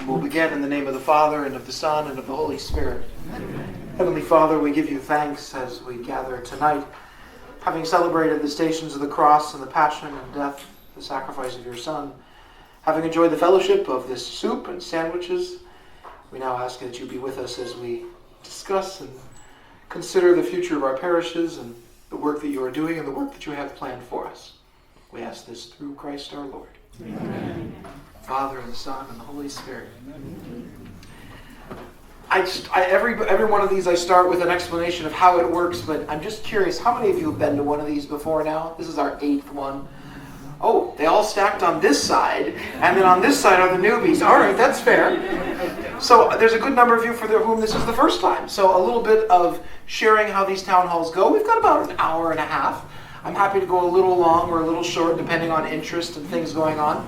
We'll begin in the name of the Father, and of the Son, and of the Holy Spirit. Heavenly Father, we give you thanks as we gather tonight, having celebrated the Stations of the Cross and the Passion and Death, the sacrifice of your Son, having enjoyed the fellowship of this soup and sandwiches. We now ask that you be with us as we discuss and consider the future of our parishes and the work that you are doing and the work that you have planned for us. We ask this through Christ our Lord. Amen. Father, and the Son, and the Holy Spirit. Every one of these I start with an explanation of how it works, but I'm just curious, how many of you have been to one of these before now? This is our 8th one. Oh, they all stacked on this side, and then on this side are the newbies. All right, that's fair. So there's a good number of you for whom this is the first time. So a little bit of sharing how these town halls go. We've got about an hour and a half. I'm happy to go a little long or a little short, depending on interest and things going on.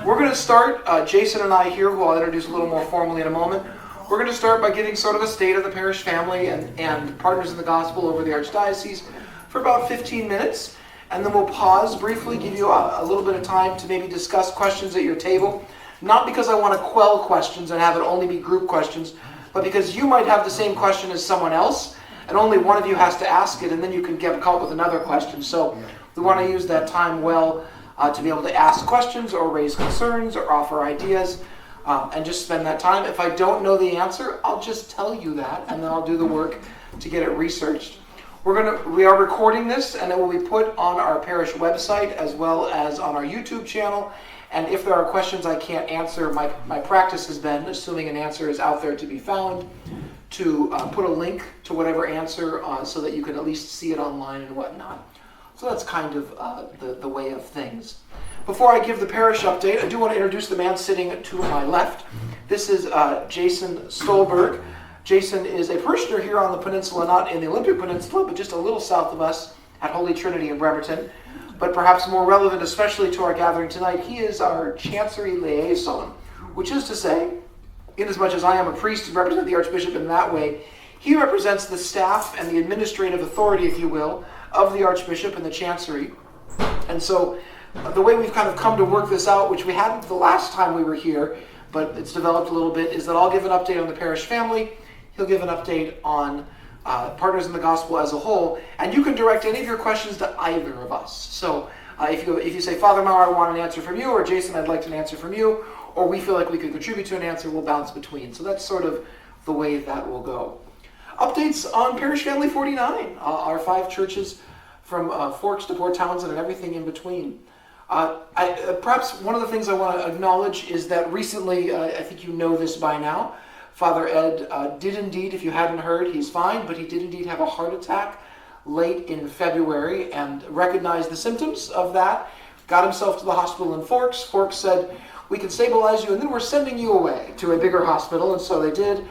We're going to start, Jason and I here, who I'll introduce a little more formally in a moment, we're going to start by giving sort of a state of the parish family and partners in the gospel over the archdiocese for about 15 minutes. And then we'll pause briefly, give you a little bit of time to maybe discuss questions at your table. Not because I want to quell questions and have it only be group questions, but because you might have the same question as someone else, and only one of you has to ask it, and then you can come up with another question. So we want to use that time well to be able to ask questions or raise concerns or offer ideas, and just spend that time. If I don't know the answer, I'll just tell you that, and then I'll do the work to get it researched. We are recording this, and it will be put on our parish website as well as on our YouTube channel. And if there are questions I can't answer, my practice has been, assuming an answer is out there to be found, to put a link to whatever answer so that you can at least see it online and whatnot. So that's kind of the way of things. Before I give the parish update, I do want to introduce the man sitting to my left. This is Jason Stolberg. Jason is a parishioner here on the peninsula, not in the Olympic Peninsula, but just a little south of us at Holy Trinity in Bremerton. But perhaps more relevant, especially to our gathering tonight, he is our chancery liaison, which is to say, inasmuch as I am a priest and represent the Archbishop in that way, he represents the staff and the administrative authority, if you will, of the Archbishop and the chancery. And so the way we've kind of come to work this out, which we hadn't the last time we were here, but it's developed a little bit, is that I'll give an update on the parish family, he'll give an update on partners in the gospel as a whole, and you can direct any of your questions to either of us. So if you say, Father Maurer, I want an answer from you, or Jason, I'd like an answer from you, or we feel like we could contribute to an answer, we'll bounce between. So that's sort of the way that will go. Updates on Parish Family 49, our 5 churches from Forks to Port Townsend and everything in between. Perhaps one of the things I want to acknowledge is that recently, I think you know this by now, Father Ed did indeed, if you hadn't heard, he's fine, but he did indeed have a heart attack late in February and recognized the symptoms of that, got himself to the hospital in Forks. Forks said, we can stabilize you, and then we're sending you away to a bigger hospital, and so they did.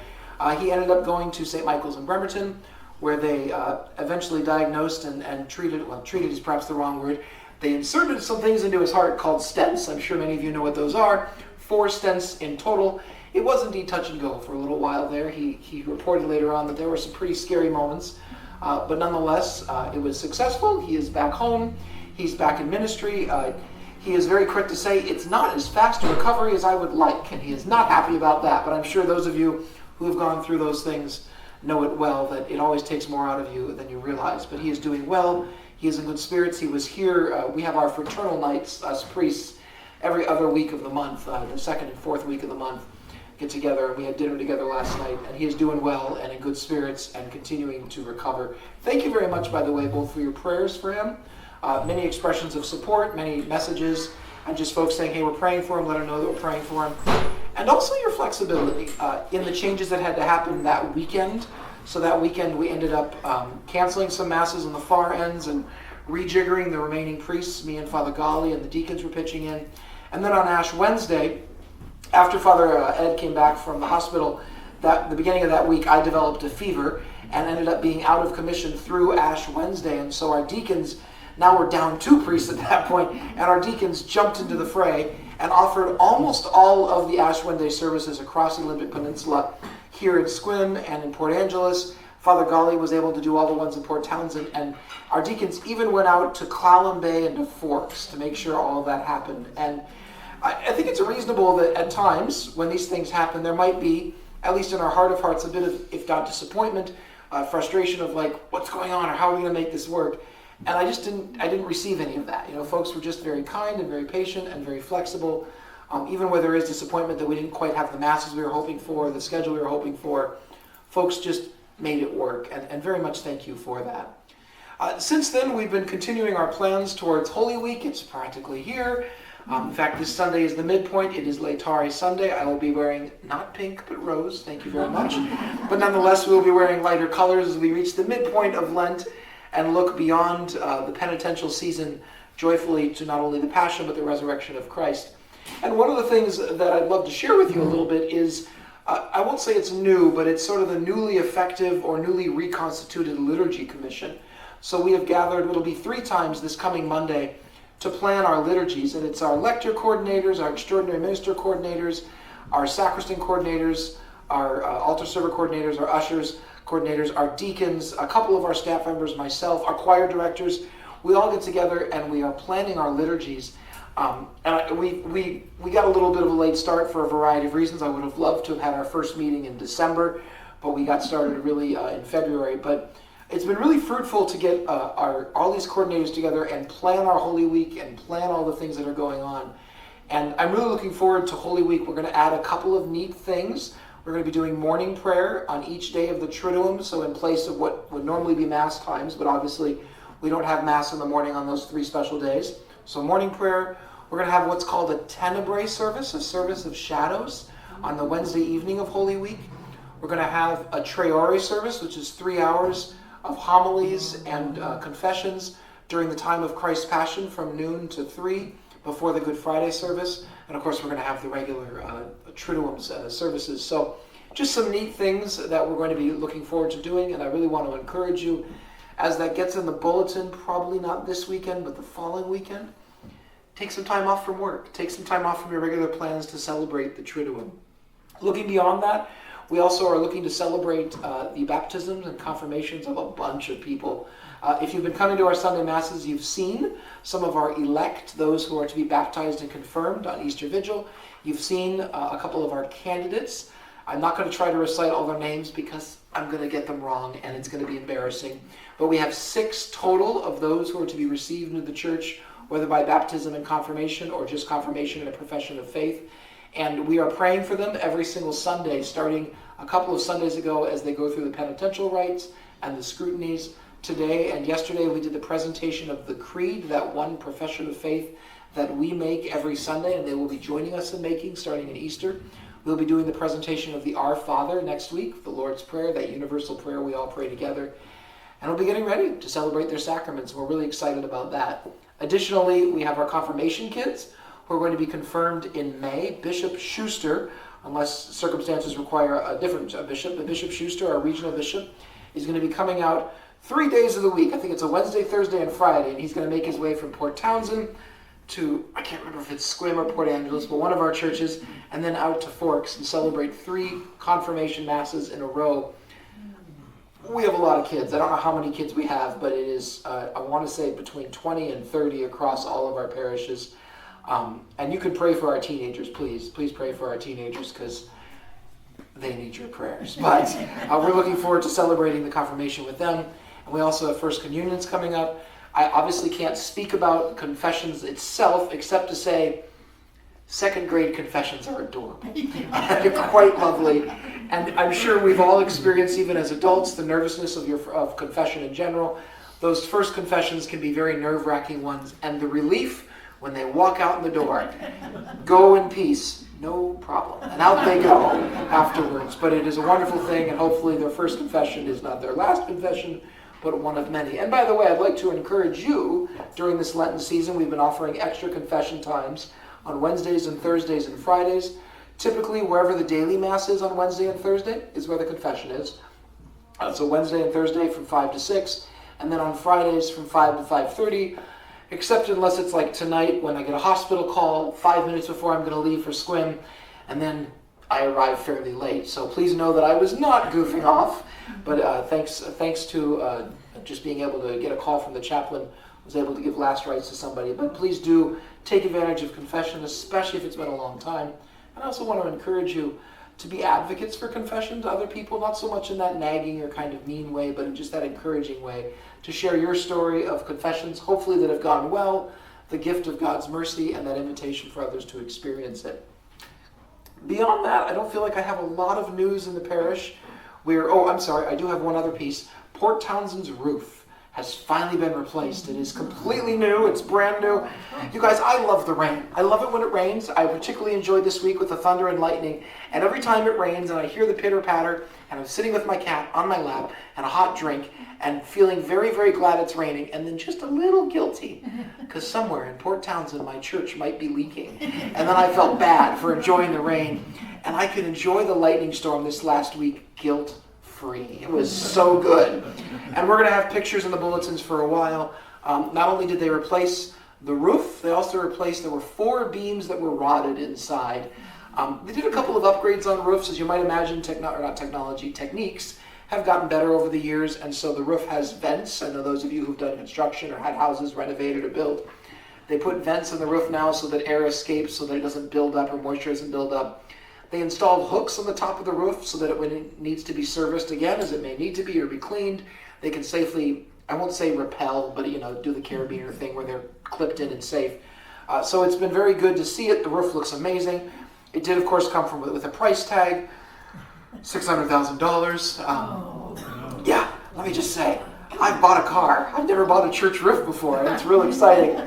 He ended up going to St. Michael's in Bremerton, where they eventually diagnosed and treated, well, treated is perhaps the wrong word. They inserted some things into his heart called stents. I'm sure many of you know what those are. 4 stents in total. It was indeed touch and go for a little while there. He reported later on that there were some pretty scary moments. But nonetheless, it was successful. He is back home. He's back in ministry. He is very quick to say it's not as fast a recovery as I would like, and he is not happy about that. But I'm sure those of you who have gone through those things know it well, that it always takes more out of you than you realize. But he is doing well. He is in good spirits. He was here. We have our fraternal nights, us priests, every other week of the month, the second and fourth week of the month, get together. We had dinner together last night, and he is doing well and in good spirits and continuing to recover. Thank you very much, by the way, both for your prayers for him, many expressions of support, many messages, and just folks saying, hey, we're praying for him, let him know that we're praying for him. And also your flexibility in the changes that had to happen that weekend. So that weekend we ended up canceling some masses on the far ends and rejiggering the remaining priests. Me and Father Gali and the deacons were pitching in. And then on Ash Wednesday, after Father Ed came back from the hospital, the beginning of that week, I developed a fever and ended up being out of commission through Ash Wednesday. And so our deacons, now we're down 2 priests at that point, and our deacons jumped into the fray and offered almost all of the Ash Wednesday services across the Olympic Peninsula here in Sequim and in Port Angeles. Father Gali was able to do all the ones in Port Townsend, and our deacons even went out to Clallam Bay and to Forks to make sure all of that happened. And I think it's reasonable that at times when these things happen, there might be, at least in our heart of hearts, a bit of, if not disappointment, frustration of like, what's going on, or how are we going to make this work? And I didn't receive any of that. Folks were just very kind and very patient and very flexible. Even where there is disappointment that we didn't quite have the masses we were hoping for, the schedule we were hoping for, folks just made it work, and very much thank you for that. Since then, we've been continuing our plans towards Holy Week. It's practically here. In fact, this Sunday is the midpoint. It is Laetare Sunday. I will be wearing not pink, but rose. Thank you very much. But nonetheless, we'll be wearing lighter colors as we reach the midpoint of Lent and look beyond the penitential season joyfully to not only the Passion, but the resurrection of Christ. And one of the things that I'd love to share with you a little bit is, I won't say it's new, but it's sort of the newly effective or newly reconstituted Liturgy Commission. So we have gathered, it'll be 3 times this coming Monday, to plan our liturgies. And it's our lector coordinators, our extraordinary minister coordinators, our sacristan coordinators, our altar server coordinators, our ushers coordinators, our deacons, a couple of our staff members, myself, our choir directors. We all get together and we are planning our liturgies. And we got a little bit of a late start for a variety of reasons. I would have loved to have had our first meeting in December, but we got started really in February. But it's been really fruitful to get all these coordinators together and plan our Holy Week and plan all the things that are going on. And I'm really looking forward to Holy Week. We're going to add a couple of neat things. We're going to be doing morning prayer on each day of the Triduum, so in place of what would normally be Mass times, but obviously we don't have Mass in the morning on those 3 special days. So morning prayer. We're going to have what's called a tenebrae service, a service of shadows, on the Wednesday evening of Holy Week. We're going to have a Traore service, which is 3 hours of homilies and confessions during the time of Christ's Passion from noon to 3 before the Good Friday service. And of course, we're going to have the regular Triduum services. So just some neat things that we're going to be looking forward to doing. And I really want to encourage you, as that gets in the bulletin, probably not this weekend, but the following weekend, take some time off from work. Take some time off from your regular plans to celebrate the Triduum. Looking beyond that, we also are looking to celebrate the baptisms and confirmations of a bunch of people. If you've been coming to our Sunday Masses, you've seen some of our elect, those who are to be baptized and confirmed on Easter Vigil. You've seen a couple of our candidates. I'm not going to try to recite all their names because I'm going to get them wrong and it's going to be embarrassing. But we have 6 total of those who are to be received into the church, whether by baptism and confirmation or just confirmation and a profession of faith. And we are praying for them every single Sunday, starting a couple of Sundays ago as they go through the penitential rites and the scrutinies. Today and yesterday we did the presentation of the Creed, that one profession of faith that we make every Sunday, and they will be joining us in making starting in Easter. We'll be doing the presentation of the Our Father next week, the Lord's Prayer, that universal prayer we all pray together. And we'll be getting ready to celebrate their sacraments. We're really excited about that. Additionally, we have our confirmation kids who are going to be confirmed in May. Bishop Schuster, unless circumstances require a different bishop, but Bishop Schuster, our regional bishop, is going to be coming out 3 days of the week. I think it's a Wednesday, Thursday, and Friday, and he's going to make his way from Port Townsend to, I can't remember if it's Sequim or Port Angeles, but one of our churches, and then out to Forks and celebrate 3 confirmation masses in a row. We have a lot of kids. I don't know how many kids we have, but it is, I want to say, between 20 and 30 across all of our parishes. And you can pray for our teenagers, please. Please pray for our teenagers, because they need your prayers. But we're looking forward to celebrating the confirmation with them. And we also have First Communions coming up. I obviously can't speak about confessions itself, except to say 2nd grade confessions are adorable. They're quite lovely. And I'm sure we've all experienced, even as adults, the nervousness of confession in general. Those first confessions can be very nerve-wracking ones. And the relief when they walk out the door, go in peace, no problem. And out they go afterwards. But it is a wonderful thing, and hopefully their first confession is not their last confession, but one of many. And by the way, I'd like to encourage you, during this Lenten season, we've been offering extra confession times on Wednesdays and Thursdays and Fridays. Typically, wherever the daily Mass is on Wednesday and Thursday is where the confession is. So Wednesday and Thursday from 5 to 6, and then on Fridays from 5 to 5:30, except unless it's like tonight when I get a hospital call 5 minutes before I'm going to leave for Sequim, and then I arrive fairly late. So please know that I was not goofing off, but thanks to just being able to get a call from the chaplain was able to give last rites to somebody. But please do take advantage of confession, especially if it's been a long time. And I also want to encourage you to be advocates for confession to other people, not so much in that nagging or kind of mean way, but in just that encouraging way, to share your story of confessions, hopefully that have gone well, the gift of God's mercy, and that invitation for others to experience it. Beyond that, I don't feel like I have a lot of news in the parish. I do have one other piece. Port Townsend's roof has finally been replaced. It is completely new. It's brand new. You guys, I love the rain. I love it when it rains. I particularly enjoyed this week with the thunder and lightning. And every time it rains and I hear the pitter-patter, and I'm sitting with my cat on my lap and a hot drink and feeling very, very glad it's raining, and then just a little guilty because somewhere in Port Townsend my church might be leaking. And then I felt bad for enjoying the rain. And I could enjoy the lightning storm this last week guilt-free. It was so good. And we're going to have pictures in the bulletins for a while. Not only did they replace the roof, they also replaced, there were 4 beams that were rotted inside. They did a couple of upgrades on roofs. As you might imagine, techniques have gotten better over the years, and so the roof has vents. I know those of you who've done construction or had houses renovated or built, they put vents in the roof now so that air escapes, so that it doesn't build up or moisture doesn't build up. They installed hooks on the top of the roof so that when it needs to be serviced again, as it may need to be or be cleaned, they can safely, I won't say rappel, but do the carabiner thing where they're clipped in and safe. So it's been very good to see it. The roof looks amazing. It did, of course, come with a price tag, $600,000. Yeah, let me just say, I've bought a car. I've never bought a church roof before, and it's really exciting.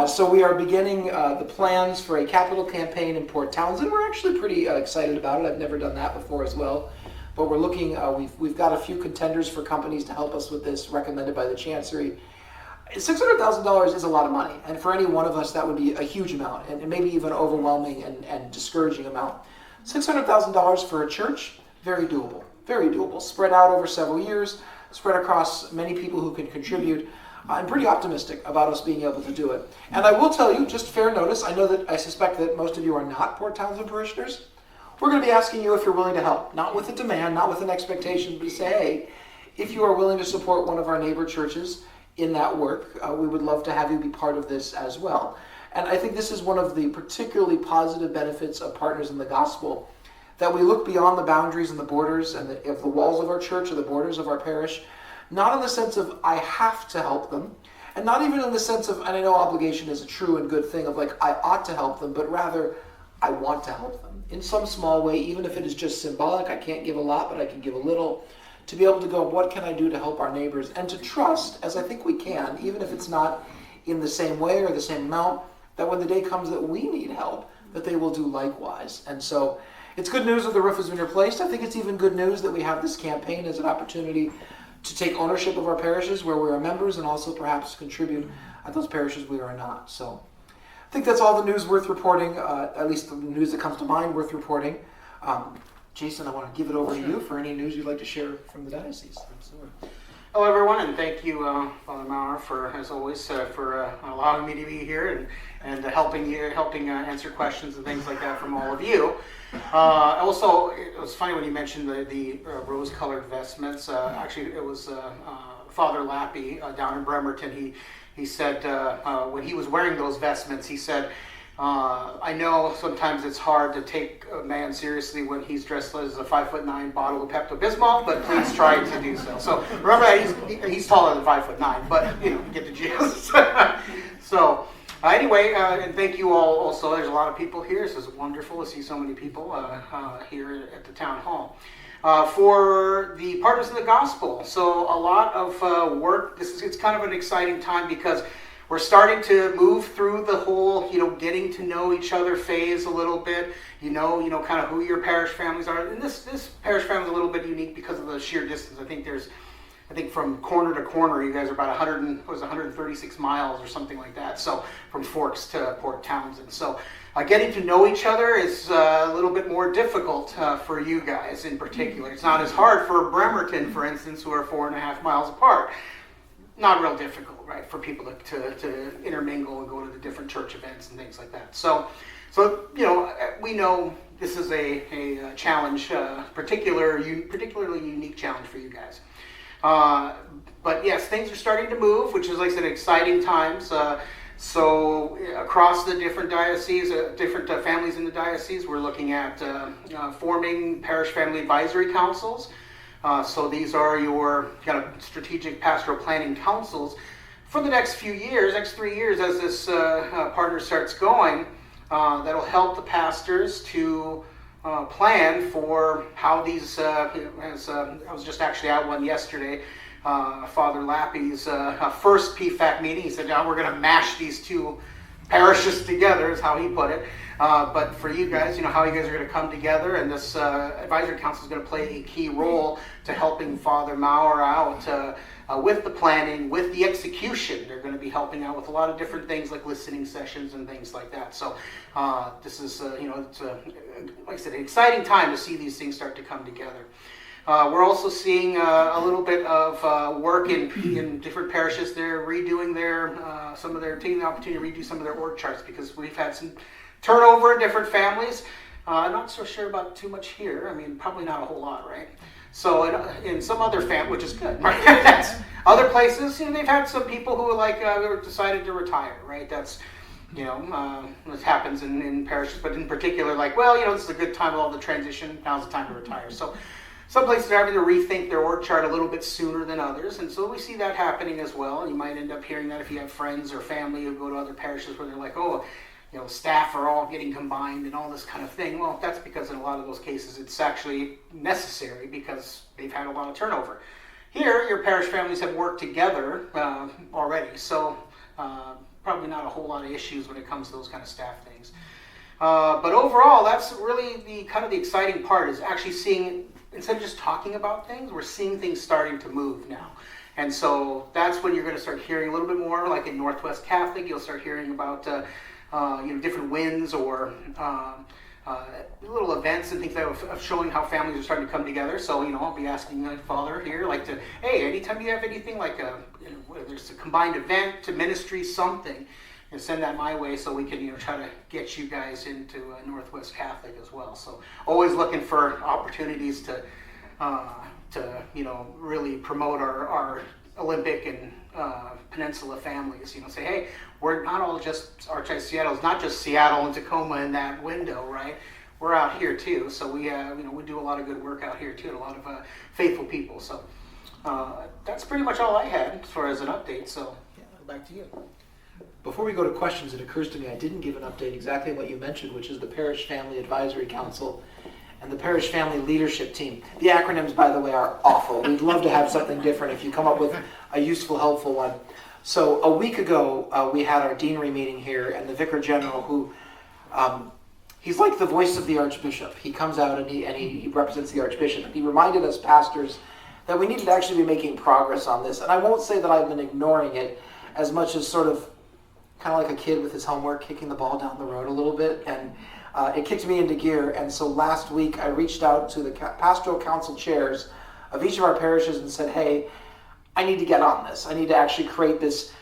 So we are beginning the plans for a capital campaign in Port Townsend. We're actually pretty excited about it. I've never done that before as well. But we're looking, we've got a few contenders for companies to help us with this, recommended by the chancery. $600,000 is a lot of money, and for any one of us that would be a huge amount, and maybe even overwhelming and discouraging amount. $600,000 for a church, very doable, spread out over several years, spread across many people who can contribute. I'm pretty optimistic about us being able to do it. And I will tell you, just fair notice, I suspect that most of you are not Port Townsend parishioners. We're going to be asking you if you're willing to help, not with a demand, not with an expectation, but to say, hey, if you are willing to support one of our neighbor churches in that work, we would love to have you be part of this as well. And I think this is one of the particularly positive benefits of Partners in the Gospel, that we look beyond the boundaries and the borders and of the walls of our church or the borders of our parish, not in the sense of I have to help them, and not even in the sense of, and I know obligation is a true and good thing of like I ought to help them, but rather I want to help them in some small way, even if it is just symbolic. I can't give a lot, but I can give a little. To be able to go, what can I do to help our neighbors? And to trust, as I think we can, even if it's not in the same way or the same amount, that when the day comes that we need help, that they will do likewise. And so it's good news that the roof has been replaced. I think it's even good news that we have this campaign as an opportunity to take ownership of our parishes where we are members and also perhaps contribute at those parishes we are not. So I think that's all the news worth reporting, at least the news that comes to mind worth reporting. Jason, I want to give it over to you for any news you'd like to share from the diocese. Absolutely. Hello, everyone, and thank you, Father Maurer, for, as always, for allowing me to be here and helping answer questions and things like that from all of you. Also, it was funny when you mentioned the rose-colored vestments. Actually, it was Father Lappe down in Bremerton. He said when he was wearing those vestments, he said, I know sometimes it's hard to take a man seriously when he's dressed as a 5'9" bottle of Pepto-Bismol, but please try to do so. So remember that he's taller than 5'9", but get the gist. So anyway, and thank you all. Also, there's a lot of people here. This is wonderful to see so many people here at the town hall. For the Partners in the Gospel, so a lot of work. It's kind of an exciting time because we're starting to move through the whole, getting to know each other phase a little bit. Kind of who your parish families are. And this parish family is a little bit unique because of the sheer distance. I think from corner to corner, you guys are about 136 miles or something like that. So from Forks to Port Townsend. So getting to know each other is a little bit more difficult for you guys in particular. It's not as hard for Bremerton, for instance, who are 4.5 miles apart. Not real difficult, right, for people to intermingle and go to the different church events and things like that. So we know this is a challenge, particularly unique challenge for you guys. But yes, things are starting to move, which is, like I said, exciting times. So across the different dioceses, different families in the diocese, we're looking at forming parish family advisory councils. So these are your kind of strategic pastoral planning councils for the next few years, next 3 years, as this partner starts going. That'll help the pastors to plan for how these, I was just actually at one yesterday, Father Lappe's first PFAC meeting. He said, now we're going to mash these two parishes together, is how he put it. But for you guys, how you guys are going to come together, and this advisory council is going to play a key role to helping Father Maurer out with the planning, with the execution. They're going to be helping out with a lot of different things like listening sessions and things like that. So this is, it's like I said, an exciting time to see these things start to come together. We're also seeing a little bit of work in different parishes. They're redoing taking the opportunity to redo some of their org charts, because we've had some turnover in different families. I'm not so sure about too much here. I mean, probably not a whole lot, right? So in some other which is good, right? Other places, they've had some people who decided to retire, right? That's, this happens in parishes, but in particular, this is a good time with all the transition. Now's the time to retire. So some places are having to rethink their org chart a little bit sooner than others, and so we see that happening as well. And you might end up hearing that if you have friends or family who go to other parishes where they're like, staff are all getting combined and all this kind of thing. Well, that's because in a lot of those cases it's actually necessary because they've had a lot of turnover. Here, your parish families have worked together already, so probably not a whole lot of issues when it comes to those kind of staff things. But overall, that's really the exciting part, is actually seeing, instead of just talking about things, we're seeing things starting to move now. And so that's when you're going to start hearing a little bit more, like in Northwest Catholic, you'll start hearing about different wins or little events and things of showing how families are starting to come together. So, I'll be asking my father here, hey, anytime you have anything whether there's a combined event to ministry, something, send that my way so we can, try to get you guys into Northwest Catholic as well. So always looking for opportunities to really promote our Olympic and Peninsula families. Say, hey, we're not all just Archdiocese Seattle. It's not just Seattle and Tacoma in that window, right? We're out here too. So we do a lot of good work out here too, and a lot of faithful people. So that's pretty much all I had as far as an update. So back to you. Before we go to questions, it occurs to me I didn't give an update exactly what you mentioned, which is the Parish Family Advisory Council and the Parish Family Leadership Team. The acronyms, by the way, are awful. We'd love to have something different if you come up with a useful, helpful one. So a week ago, we had our deanery meeting here, and the Vicar General, who he's like the voice of the Archbishop. He comes out and he represents the Archbishop. He reminded us pastors that we needed to actually be making progress on this. And I won't say that I've been ignoring it as much as sort of kind of like a kid with his homework, kicking the ball down the road a little bit. And it kicked me into gear. And so last week I reached out to the pastoral council chairs of each of our parishes and said, hey, I need to get on this. I need to actually create this.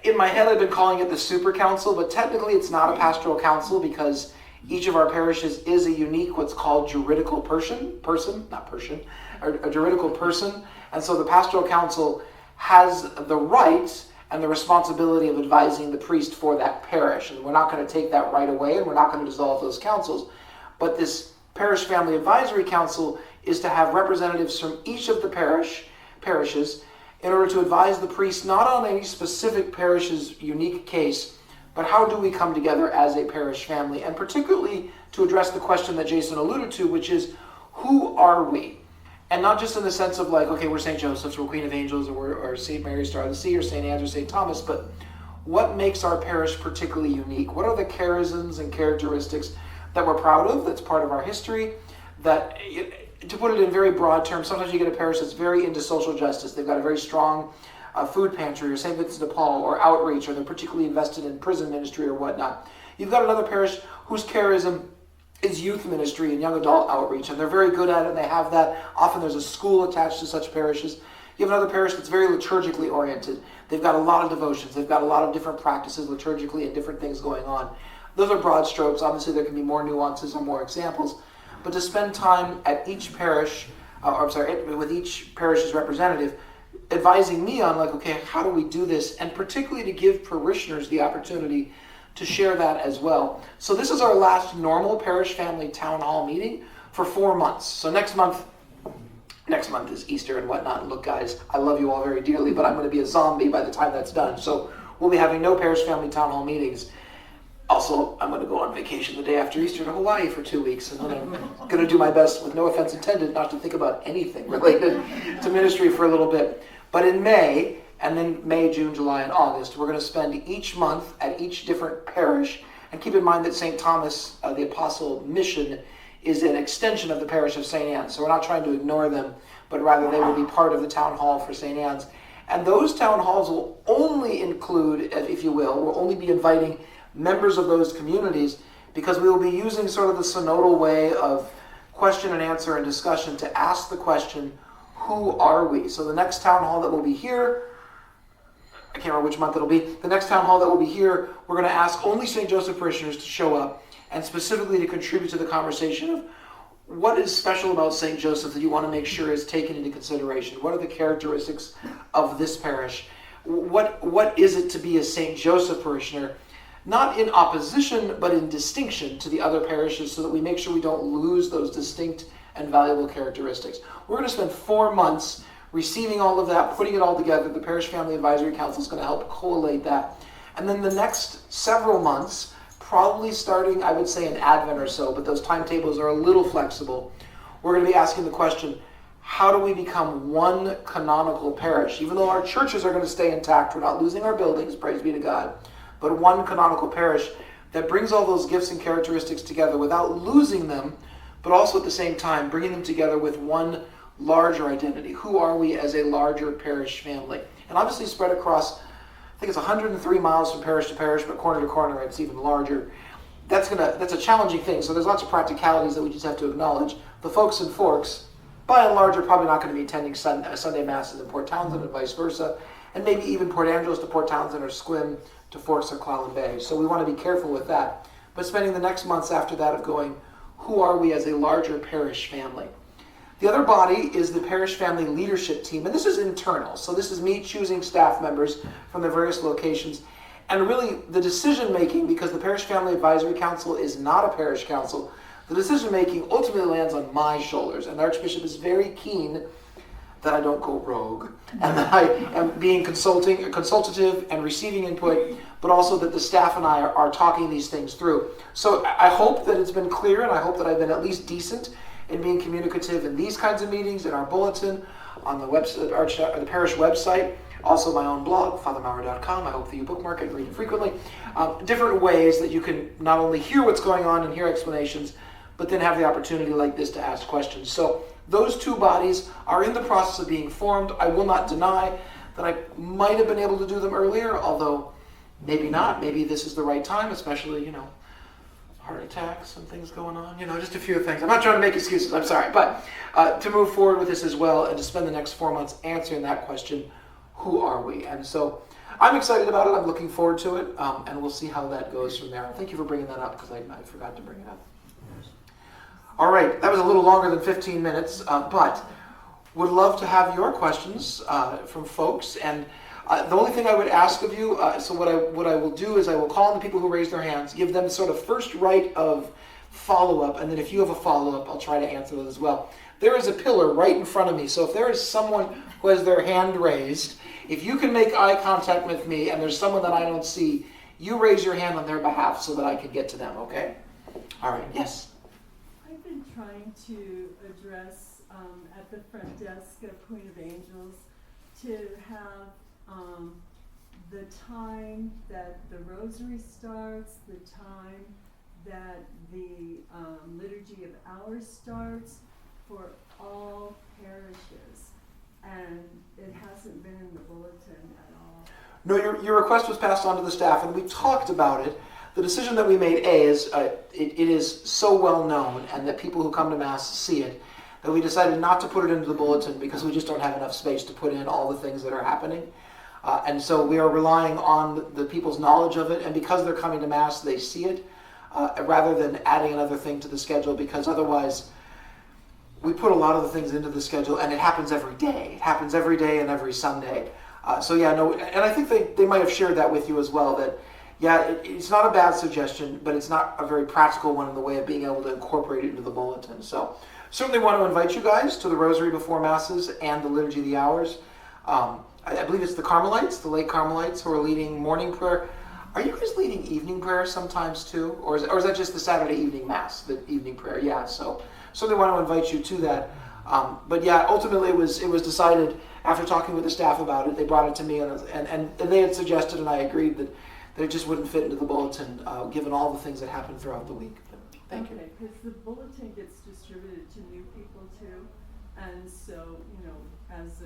In my head, I've been calling it the super council, but technically it's not a pastoral council because each of our parishes is a unique, what's called juridical a juridical person. And so the pastoral council has the right and the responsibility of advising the priest for that parish. And we're not going to take that right away, and we're not going to dissolve those councils. But this Parish Family Advisory Council is to have representatives from each of the parishes in order to advise the priest not on any specific parish's unique case, but how do we come together as a parish family, and particularly to address the question that Jason alluded to, which is, who are we? And not just in the sense of okay, we're St. Joseph's, we're Queen of Angels, or St. Mary, Star of the Sea, or St. Andrew, St. Thomas, but what makes our parish particularly unique? What are the charisms and characteristics that we're proud of, that's part of our history, that, to put it in very broad terms, sometimes you get a parish that's very into social justice. They've got a very strong food pantry, or St. Vincent de Paul, or outreach, or they're particularly invested in prison ministry or whatnot. You've got another parish whose charism is youth ministry and young adult outreach, and they're very good at it, and they have that. Often there's a school attached to such parishes. You have another parish that's very liturgically oriented. They've got a lot of devotions. They've got a lot of different practices liturgically and different things going on. Those are broad strokes. Obviously, there can be more nuances or more examples. But to spend time at each parish, with each parish's representative, advising me on like, okay, how do we do this? And particularly to give parishioners the opportunity to share that as well. So this is our last normal parish family town hall meeting for 4 months. So next month is Easter and whatnot. And look, guys, I love you all very dearly, but I'm going to be a zombie by the time that's done. So we'll be having no parish family town hall meetings. Also, I'm going to go on vacation the day after Easter to Hawaii for 2 weeks, and then I'm going to do my best, with no offense intended, not to think about anything related to ministry for a little bit. But in May, and then May, June, July, and August, we're going to spend each month at each different parish. And keep in mind that St. Thomas, the Apostle mission, is an extension of the parish of St. Anne's. So we're not trying to ignore them, but rather they will be part of the town hall for St. Anne's. And those town halls will only include, if you will only be inviting members of those communities, because we will be using sort of the synodal way of question and answer and discussion to ask the question, who are we? So the next town hall that will be here, I can't remember which month it'll be, the next town hall that will be here, we're going to ask only St. Joseph parishioners to show up and specifically to contribute to the conversation of what is special about St. Joseph that you want to make sure is taken into consideration. What are the characteristics of this parish? What is it to be a St. Joseph parishioner? Not in opposition, but in distinction to the other parishes, so that we make sure we don't lose those distinct and valuable characteristics. We're going to spend 4 months receiving all of that, putting it all together. The Parish Family Advisory Council is going to help collate that. And then the next several months, probably starting, I would say, in Advent or so, but those timetables are a little flexible, we're going to be asking the question, how do we become one canonical parish? Even though our churches are going to stay intact, we're not losing our buildings, praise be to God, but one canonical parish that brings all those gifts and characteristics together without losing them, but also at the same time bringing them together with one larger identity. Who are we as a larger parish family? And obviously spread across, I think it's 103 miles from parish to parish, but corner to corner it's even larger. That's a challenging thing, so there's lots of practicalities that we just have to acknowledge. The folks in Forks, by and large, are probably not going to be attending Sunday Masses in Port Townsend and vice versa, and maybe even Port Angeles to Port Townsend or Sequim to Forks or Clallam Bay. So we want to be careful with that. But spending the next months after that of going, who are we as a larger parish family? The other body is the parish family leadership team, and this is internal. So this is me choosing staff members from the various locations. And really the decision making, because the Parish Family Advisory Council is not a parish council, the decision making ultimately lands on my shoulders. And the Archbishop is very keen that I don't go rogue, and that I am being consultative and receiving input, but also that the staff and I are talking these things through. So I hope that it's been clear, and I hope that I've been at least decent in being communicative in these kinds of meetings, in our bulletin, on the website, the parish website, also my own blog, fathermaurer.com. I hope that you bookmark it and read it frequently. Different ways that you can not only hear what's going on and hear explanations, but then have the opportunity like this to ask questions. So those two bodies are in the process of being formed. I will not deny that I might have been able to do them earlier, although maybe not. Maybe this is the right time, especially, heart attacks and things going on, just a few things. I'm not trying to make excuses, I'm sorry. But to move forward with this as well and to spend the next 4 months answering that question, who are we? And so I'm excited about it. I'm looking forward to it, and we'll see how that goes from there. Thank you for bringing that up, because I forgot to bring it up. All right, that was a little longer than 15 minutes, but would love to have your questions from folks. And the only thing I would ask of you, so what I will do is I will call on the people who raise their hands, give them sort of first right of follow-up, and then if you have a follow-up, I'll try to answer those as well. There is a pillar right in front of me, so if there is someone who has their hand raised, if you can make eye contact with me and there's someone that I don't see, you raise your hand on their behalf so that I can get to them, okay? All right, yes? I've been trying to address at the front desk of Queen of Angels to have the time that the rosary starts, the time that the Liturgy of Hours starts for all parishes. And it hasn't been in the bulletin at all. No, your request was passed on to the staff, and we talked about it. The decision that we made, is it is so well known, and that people who come to Mass see it, that we decided not to put it into the bulletin because we just don't have enough space to put in all the things that are happening. And so we are relying on the people's knowledge of it, and because they're coming to Mass, they see it, rather than adding another thing to the schedule, because otherwise we put a lot of the things into the schedule, and it happens every day. It happens every day and every Sunday. So yeah, no, and I think they might have shared that with you as well, that yeah, it's not a bad suggestion, but it's not a very practical one in the way of being able to incorporate it into the bulletin. So certainly want to invite you guys to the Rosary before Masses and the Liturgy of the Hours. I believe it's the Carmelites, the late Carmelites, who are leading morning prayer. Are you guys leading evening prayer sometimes too? Or is that just the Saturday evening Mass, the evening prayer? Yeah, so certainly want to invite you to that. But yeah, ultimately it was decided, after talking with the staff about it, they brought it to me, and they had suggested, and I agreed, that it just wouldn't fit into the bulletin, given all the things that happened throughout the week. But thank you. Okay, because the bulletin gets distributed to new people too, and so, as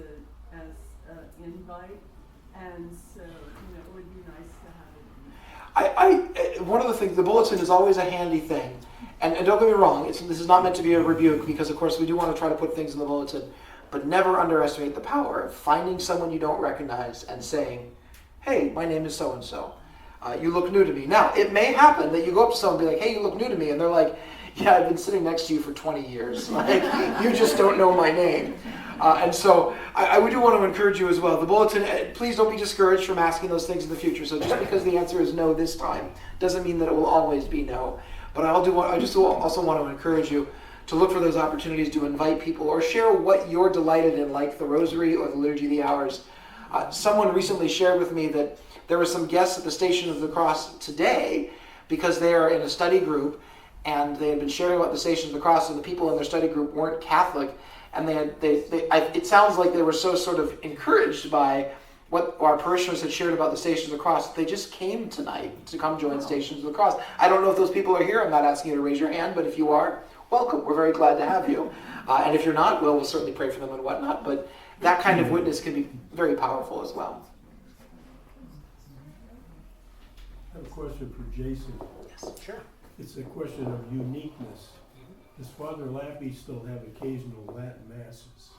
an invite, and so, it would be nice to have it. One of the things, the bulletin is always a handy thing, and don't get me wrong, this is not meant to be a rebuke, because of course we do want to try to put things in the bulletin, but never underestimate the power of finding someone you don't recognize and saying, hey, my name is so-and-so. You look new to me. Now, it may happen that you go up to someone and be like, hey, you look new to me, and they're like, yeah, I've been sitting next to you for 20 years. Like, you just don't know my name. And so I do want to encourage you as well. The bulletin, please don't be discouraged from asking those things in the future. So just because the answer is no this time doesn't mean that it will always be no. But I just also want to encourage you to look for those opportunities to invite people or share what you're delighted in, like the Rosary or the Liturgy of the Hours. Someone recently shared with me that there were some guests at the Station of the Cross today because they are in a study group, and they had been sharing about the Station of the Cross, and the people in their study group weren't Catholic, and it sounds like they were so sort of encouraged by what our parishioners had shared about the Station of the Cross. They just came tonight to come join Stations of the Cross. I don't know if those people are here. I'm not asking you to raise your hand, but if you are, welcome. We're very glad to have you. And if you're not, we'll certainly pray for them and whatnot. But that kind of witness can be very powerful as well. I have a question for Jason. Yes, sure. It's a question of uniqueness. Does Father Lappe still have occasional Latin masses?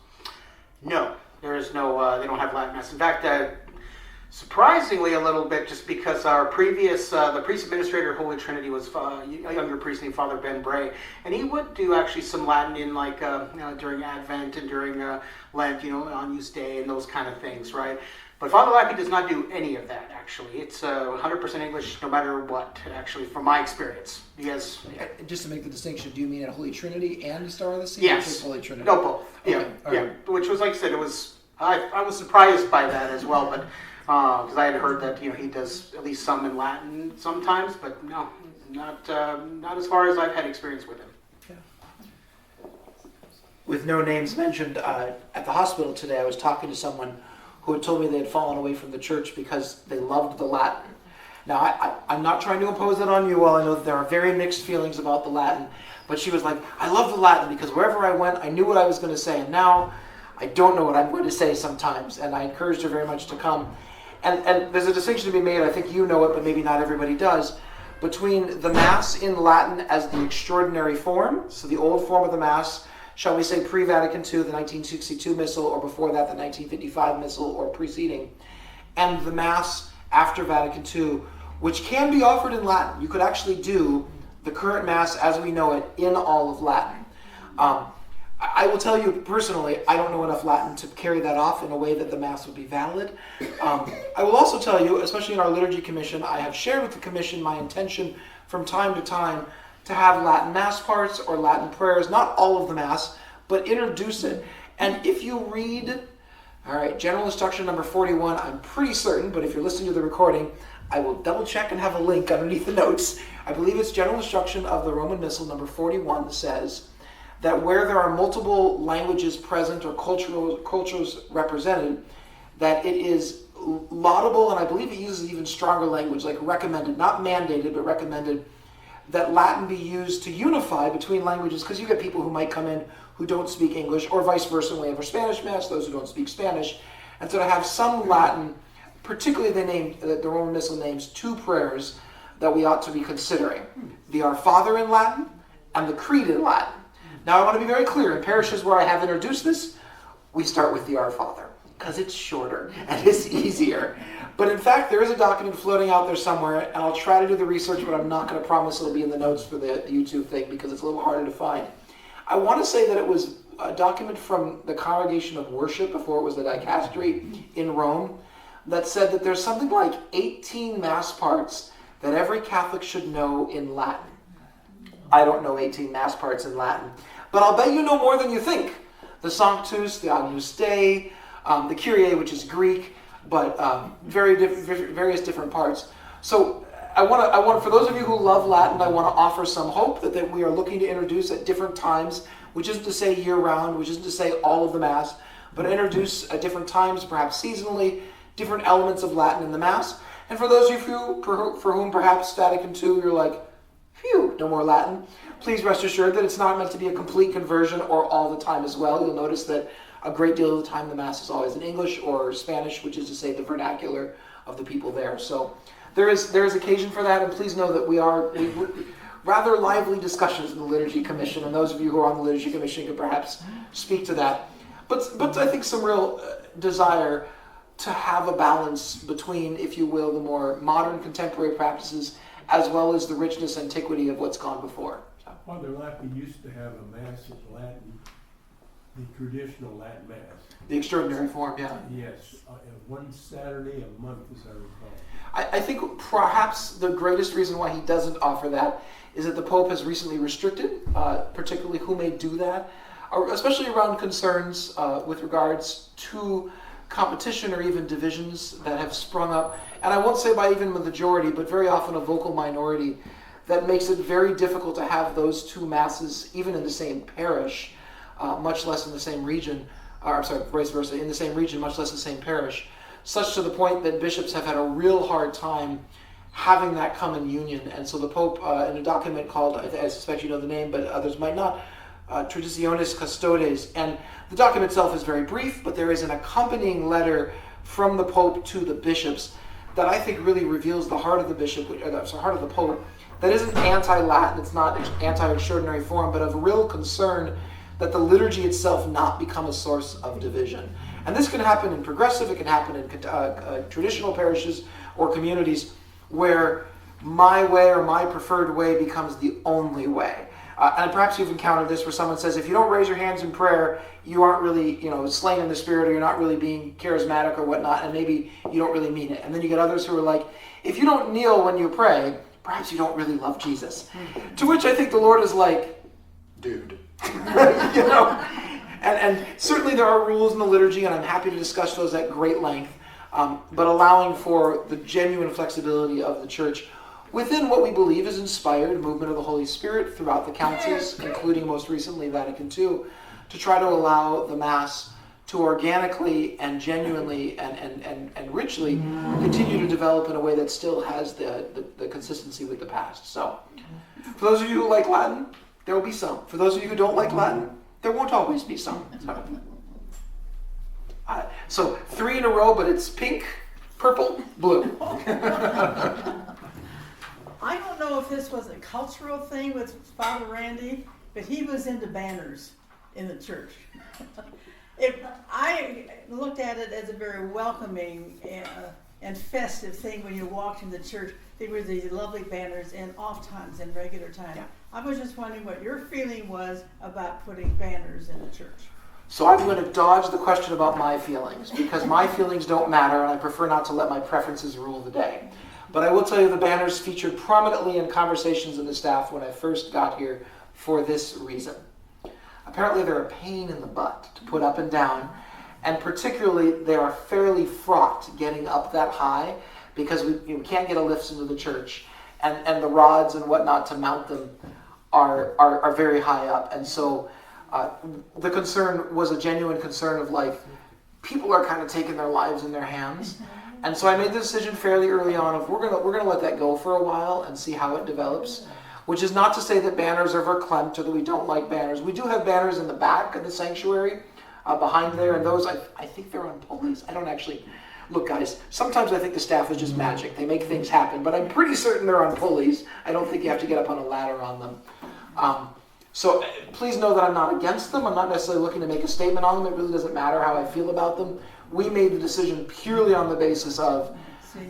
No, there is no, they don't have Latin Mass. In fact, surprisingly a little bit, just because our previous, the priest administrator of Holy Trinity was a younger priest named Father Ben Bray, and he would do actually some Latin in like, during Advent and during Lent, on Use Day and those kind of things, right? But Father Lappe does not do any of that, actually. It's 100% English no matter what, actually, from my experience. Because, Just to make the distinction, do you mean at Holy Trinity and the Star of the Sea? Yes. Or just Holy Trinity? No, both. Okay, Yeah. right. Which was, like I said, I was surprised by that as well, but because I had heard that he does at least some in Latin sometimes, but no, not as far as I've had experience with him. Yeah. With no names mentioned, at the hospital today, I was talking to someone who had told me they had fallen away from the church because they loved the Latin. Now, I'm not trying to impose that on you all. I know that there are very mixed feelings about the Latin, but she was like, I love the Latin because wherever I went, I knew what I was going to say, and now I don't know what I'm going to say sometimes, and I encouraged her very much to come. And there's a distinction to be made, I think you know it, but maybe not everybody does, between the Mass in Latin as the extraordinary form, so the old form of the Mass, shall we say pre-Vatican II, the 1962 Missal, or before that, the 1955 Missal, or preceding, and the Mass after Vatican II, which can be offered in Latin. You could actually do the current Mass as we know it in all of Latin. I will tell you personally, I don't know enough Latin to carry that off in a way that the Mass would be valid. I will also tell you, especially in our Liturgy Commission, I have shared with the Commission my intention from time to time to have Latin Mass parts or Latin prayers, not all of the Mass, but introduce it. And if you read, General Instruction number 41, I'm pretty certain, but if you're listening to the recording, I will double check and have a link underneath the notes. I believe it's General Instruction of the Roman Missal number 41 says that where there are multiple languages present or cultures represented, that it is laudable, and I believe it uses even stronger language, like recommended, not mandated, but recommended, that Latin be used to unify between languages, because you get people who might come in who don't speak English, or vice versa when we have our Spanish Mass, those who don't speak Spanish. And so to have some Latin, particularly the Roman Missal names two prayers that we ought to be considering. The Our Father in Latin and the Creed in Latin. Now I want to be very clear, in parishes where I have introduced this, we start with the Our Father, because it's shorter and it's easier. But in fact, there is a document floating out there somewhere, and I'll try to do the research, but I'm not going to promise it'll be in the notes for the YouTube thing, because it's a little harder to find. I want to say that it was a document from the Congregation of Worship before it was the Dicastery in Rome that said that there's something like 18 Mass parts that every Catholic should know in Latin. I don't know 18 Mass parts in Latin, but I'll bet you know more than you think. The Sanctus, the Agnus Dei, the Kyrie, which is Greek, but various different parts. So I want for those of you who love Latin, I want to offer some hope that we are looking to introduce at different times, which isn't to say year-round, which isn't to say all of the Mass, but introduce at different times, perhaps seasonally, different elements of Latin in the Mass. And for those of you for whom perhaps Vatican II, you're like, phew, no more Latin, please rest assured that it's not meant to be a complete conversion or all the time as well. You'll notice that a great deal of the time the Mass is always in English or Spanish, which is to say the vernacular of the people there. So there is occasion for that, and please know that we rather lively discussions in the Liturgy Commission, and those of you who are on the Liturgy Commission could perhaps speak to that. But I think some real desire to have a balance between, if you will, the more modern contemporary practices as well as the richness, antiquity of what's gone before. So. Father Lappe used to have a Mass in Latin, the traditional Latin Mass. The extraordinary form, yeah. Yes, one Saturday a month, as I recall. I think perhaps the greatest reason why he doesn't offer that is that the Pope has recently restricted, particularly who may do that, or especially around concerns with regards to competition or even divisions that have sprung up. And I won't say by even the majority, but very often a vocal minority that makes it very difficult to have those two Masses, even in the same parish, much less in the same region, or sorry, vice versa, in the same region, much less the same parish, such to the point that bishops have had a real hard time having that come in union. And so the Pope, in a document called, I suspect you know the name, but others might not, Traditionis Custodes, and the document itself is very brief, but there is an accompanying letter from the Pope to the bishops that I think really reveals the heart of the bishop, or the heart of the Pope, that isn't anti-Latin, it's not anti-extraordinary form, but of real concern that the liturgy itself not become a source of division. And this can happen in progressive, it can happen in traditional parishes or communities where my way or my preferred way becomes the only way. And perhaps you've encountered this where someone says, if you don't raise your hands in prayer, you aren't really, slain in the spirit, or you're not really being charismatic or whatnot, and maybe you don't really mean it. And then you get others who are like, if you don't kneel when you pray, perhaps you don't really love Jesus. To which I think the Lord is like, dude. And certainly there are rules in the liturgy, and I'm happy to discuss those at great length, but allowing for the genuine flexibility of the Church within what we believe is inspired movement of the Holy Spirit throughout the councils, including most recently Vatican II, to try to allow the Mass to organically and genuinely and richly continue to develop in a way that still has the consistency with the past. So, for those of you who like Latin, there will be some. For those of you who don't like Latin, there won't always be some. So 3 in a row, but it's pink, purple, blue. I don't know if this was a cultural thing with Father Randy, but he was into banners in the church. I looked at it as a very welcoming and festive thing when you walked in the church. There were these lovely banners in off times and regular time. Yeah. I was just wondering what your feeling was about putting banners in the church. So I'm going to dodge the question about my feelings, because my feelings don't matter, and I prefer not to let my preferences rule the day. But I will tell you the banners featured prominently in conversations of the staff when I first got here for this reason. Apparently they're a pain in the butt to put up and down, and particularly they are fairly fraught getting up that high, because we can't get a lift into the church, and the rods and whatnot to mount them are very high up. And so the concern was a genuine concern of like, people are kind of taking their lives in their hands. And so I made the decision fairly early on of we're gonna let that go for a while and see how it develops. Which is not to say that banners are verklempt or that we don't like banners. We do have banners in the back of the sanctuary, behind there, and those I think they're on pulleys. I don't actually look, guys. Sometimes I think the staff is just magic. They make things happen, but I'm pretty certain they're on pulleys. I don't think you have to get up on a ladder on them. So please know that I'm not against them. I'm not necessarily looking to make a statement on them. It really doesn't matter how I feel about them. We made the decision purely on the basis of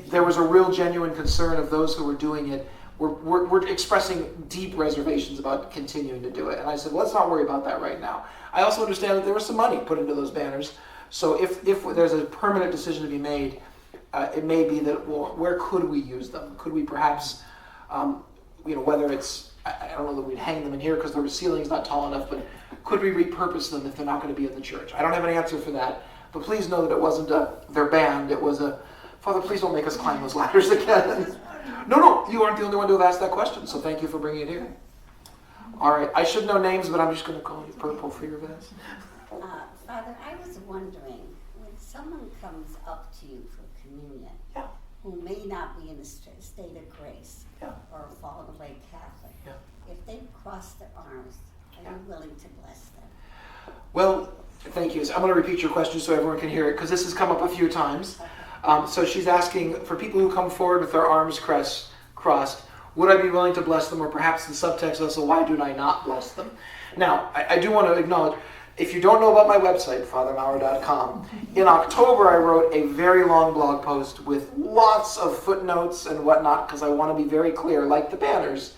there was a real genuine concern of those who were doing it, we're expressing deep reservations about continuing to do it. And I said, let's not worry about that right now. I also understand that there was some money put into those banners. So if there's a permanent decision to be made, it may be that, well, where could we use them? Could we perhaps, whether it's, I don't know that we'd hang them in here because the ceiling's not tall enough, but could we repurpose them if they're not going to be in the church? I don't have an answer for that, but please know that it wasn't their band. It was Father, please don't make us climb those ladders again. No, you aren't the only one to have asked that question, so thank you for bringing it here. All right, I should know names, but I'm just going to call you Purple for your best. Father, I was wondering, when someone comes up to you for communion, Yeah. who may not be in a state of grace, Yeah. or a fallen away Catholic, Yeah. if they cross their arms, are you willing to bless them? Well, thank you. So I'm going to repeat your question so everyone can hear it, because this has come up a few times. So she's asking, for people who come forward with their arms crossed, would I be willing to bless them? Or perhaps the subtext also, why do I not bless them? Now, I do want to acknowledge, if you don't know about my website, fathermaurer.com, in October I wrote a very long blog post with lots of footnotes and whatnot, because I want to be very clear, like the banners.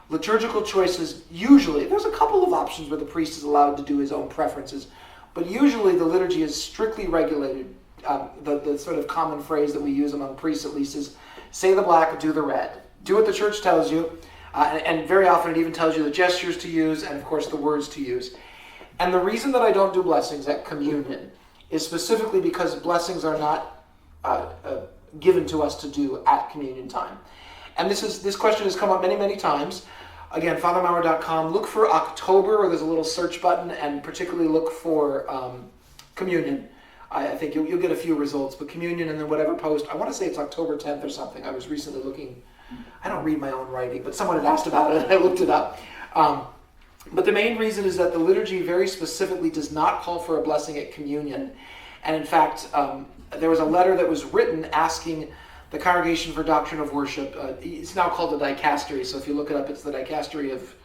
Liturgical choices, usually, there's a couple of options where the priest is allowed to do his own preferences, but usually the liturgy is strictly regulated. The sort of common phrase that we use among priests at least is, say the black, do the red. Do what the church tells you, and very often it even tells you the gestures to use and of course the words to use. And the reason that I don't do blessings at communion is specifically because blessings are not given to us to do at communion time. And this question has come up many, many times. Again, fathermaurer.com, look for October, where there's a little search button, and particularly look for communion. I think you'll get a few results, but communion and then whatever post, I want to say it's October 10th or something. I was recently looking, I don't read my own writing, but someone had asked about it and I looked it up. But the main reason is that the liturgy very specifically does not call for a blessing at communion. And in fact, there was a letter that was written asking the Congregation for Doctrine of Worship, it's now called the dicastery, so if you look it up, it's the dicastery of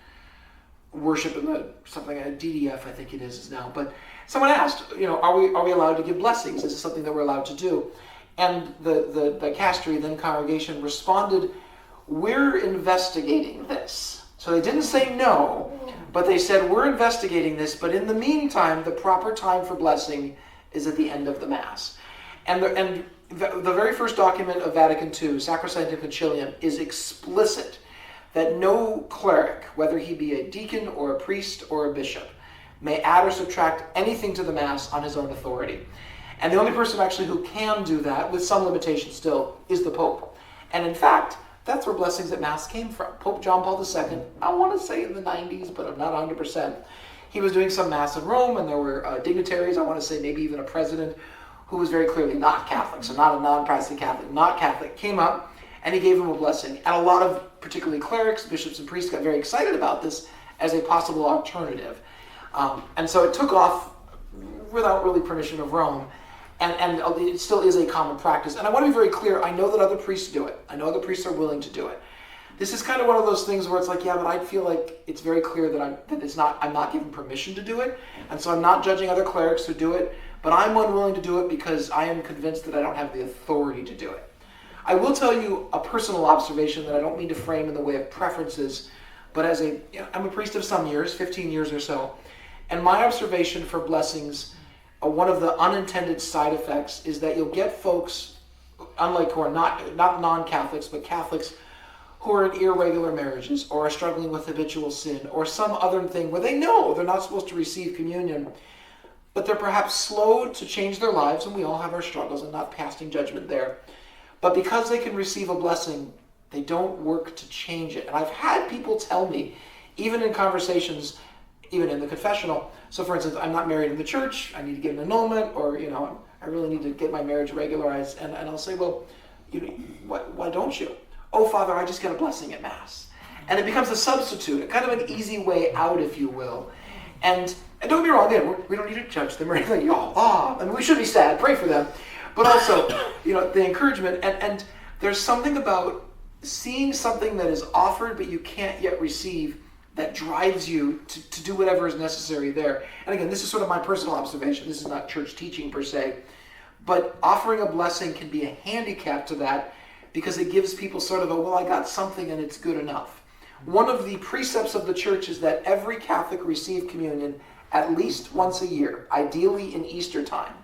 worship in something, DDF I think it is now, but someone asked, are we allowed to give blessings? Is this something that we're allowed to do? And the dicastery, then congregation, responded, we're investigating this. So they didn't say no, but they said, we're investigating this, but in the meantime, the proper time for blessing is at the end of the Mass. And the very first document of Vatican II, Sacrosanctum Concilium, is explicit that no cleric, whether he be a deacon or a priest or a bishop, may add or subtract anything to the Mass on his own authority. And the only person actually who can do that, with some limitation still, is the Pope. And in fact, that's where blessings at Mass came from. Pope John Paul II, I want to say in the 90s, but I'm not 100%. He was doing some Mass in Rome, and there were dignitaries, I want to say maybe even a president, who was very clearly not Catholic, so not a non-practicing Catholic, not Catholic, came up, and he gave him a blessing. And a lot of, particularly clerics, bishops, and priests got very excited about this as a possible alternative. And so it took off without really permission of Rome, and it still is a common practice. And I want to be very clear, I know that other priests do it. I know other priests are willing to do it. This is kind of one of those things where it's like, yeah, but I feel like it's very clear that I'm not given permission to do it, and so I'm not judging other clerics who do it, but I'm unwilling to do it because I am convinced that I don't have the authority to do it. I will tell you a personal observation that I don't mean to frame in the way of preferences, but I'm a priest of some years, 15 years or so, and my observation for blessings, one of the unintended side effects is that you'll get folks, unlike who are not non-Catholics, but Catholics, who are in irregular marriages or are struggling with habitual sin or some other thing where they know they're not supposed to receive communion, but they're perhaps slow to change their lives, and we all have our struggles, and not passing judgment there. But because they can receive a blessing, they don't work to change it. And I've had people tell me, even in conversations, even in the confessional, so for instance, I'm not married in the church, I need to get an annulment, or I really need to get my marriage regularized, and I'll say, well, why don't you? Oh, Father, I just get a blessing at Mass. And it becomes a substitute, kind of an easy way out, if you will. And don't get me wrong, again, we don't need to judge them or anything. I mean, we should be sad, pray for them. But also, the encouragement, and there's something about seeing something that is offered but you can't yet receive that drives you to do whatever is necessary there. And again, this is sort of my personal observation. This is not church teaching per se. But offering a blessing can be a handicap to that because it gives people sort of a, well, I got something and it's good enough. One of the precepts of the church is that every Catholic receive communion at least once a year, ideally in Easter time.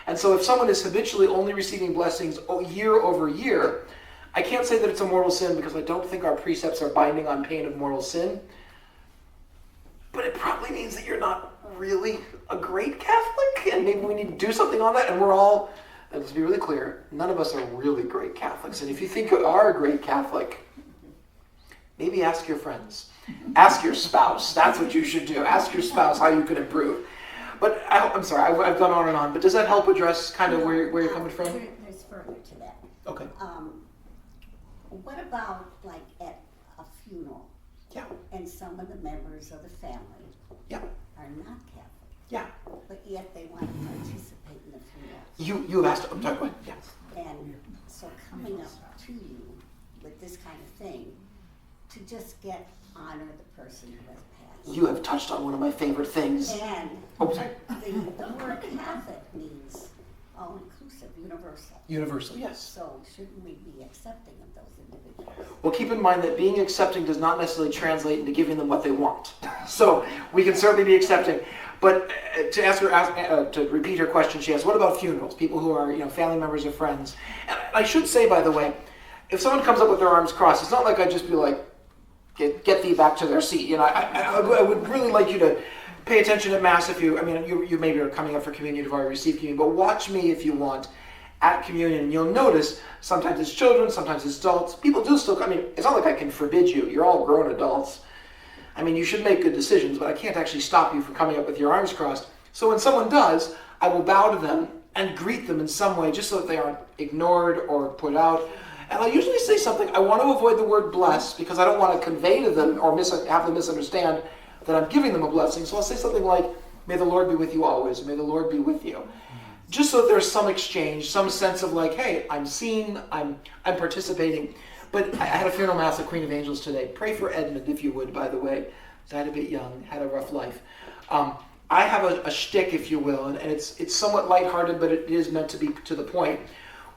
And so if someone is habitually only receiving blessings year over year, I can't say that it's a mortal sin because I don't think our precepts are binding on pain of mortal sin. But it probably means that you're not really a great Catholic, and maybe we need to do something on that. And we're all, let's be really clear, none of us are really great Catholics. And if you think you are a great Catholic, maybe ask your friends. Ask your spouse. That's what you should do. Ask your spouse how you can improve. But I'm sorry, I've gone on and on. But does that help address kind of where you're coming from? There's further to that. Okay. What about like at a funeral? Yeah. And some of the members of the family Yeah. are not Catholic, Yeah. but yet they want to participate in the funeral. You have asked. I'm sorry. Go ahead. Yeah. And so coming up to you with this kind of thing, to just get honor the person who has passed. You have touched on one of my favorite things. And Oh, sorry. the word Catholic means all-inclusive, universal. Universal, yes. So shouldn't we be accepting of those individuals? Well, keep in mind that being accepting does not necessarily translate into giving them what they want. So we can certainly be accepting. But to ask her, to repeat her question, she asked, what about funerals? People who are, family members or friends. And I should say, by the way, if someone comes up with their arms crossed, it's not like I just be like, get thee back to their seat. I would really like you to pay attention at Mass if you maybe are coming up for communion, you've already received communion, but watch me if you want at communion, and you'll notice sometimes it's children, sometimes it's adults. People do still, it's not like I can forbid you. You're all grown adults. You should make good decisions, but I can't actually stop you from coming up with your arms crossed. So when someone does, I will bow to them and greet them in some way, just so that they aren't ignored or put out. And I'll usually say something. I want to avoid the word bless because I don't want to convey to them or have them misunderstand that I'm giving them a blessing. So I'll say something like, may the Lord be with you always. May the Lord be with you. Just so that there's some exchange, some sense of like, hey, I'm seen, I'm participating. But I had a funeral mass at Queen of Angels today. Pray for Edmund, if you would, by the way. Died a bit young, had a rough life. I have a shtick, if you will, and it's somewhat lighthearted, but it is meant to be to the point,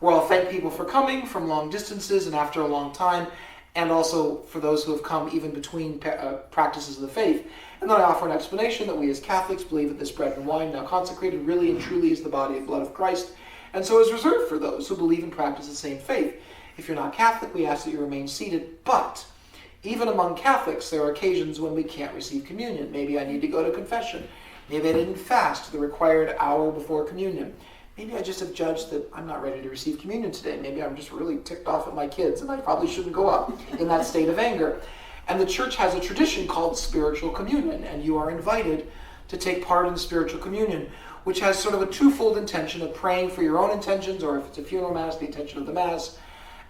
where I'll thank people for coming from long distances and after a long time, and also for those who have come even between practices of the faith. And then I offer an explanation that we as Catholics believe that this bread and wine, now consecrated, really and truly is the body and blood of Christ, and so is reserved for those who believe and practice the same faith. If you're not Catholic, we ask that you remain seated, but even among Catholics, there are occasions when we can't receive communion. Maybe I need to go to confession. Maybe I didn't fast the required hour before communion. Maybe I just have judged that I'm not ready to receive communion today. Maybe I'm just really ticked off at my kids and I probably shouldn't go up in that state of anger. And the church has a tradition called spiritual communion, and you are invited to take part in spiritual communion, which has sort of a twofold intention of praying for your own intentions, or if it's a funeral mass, the intention of the mass,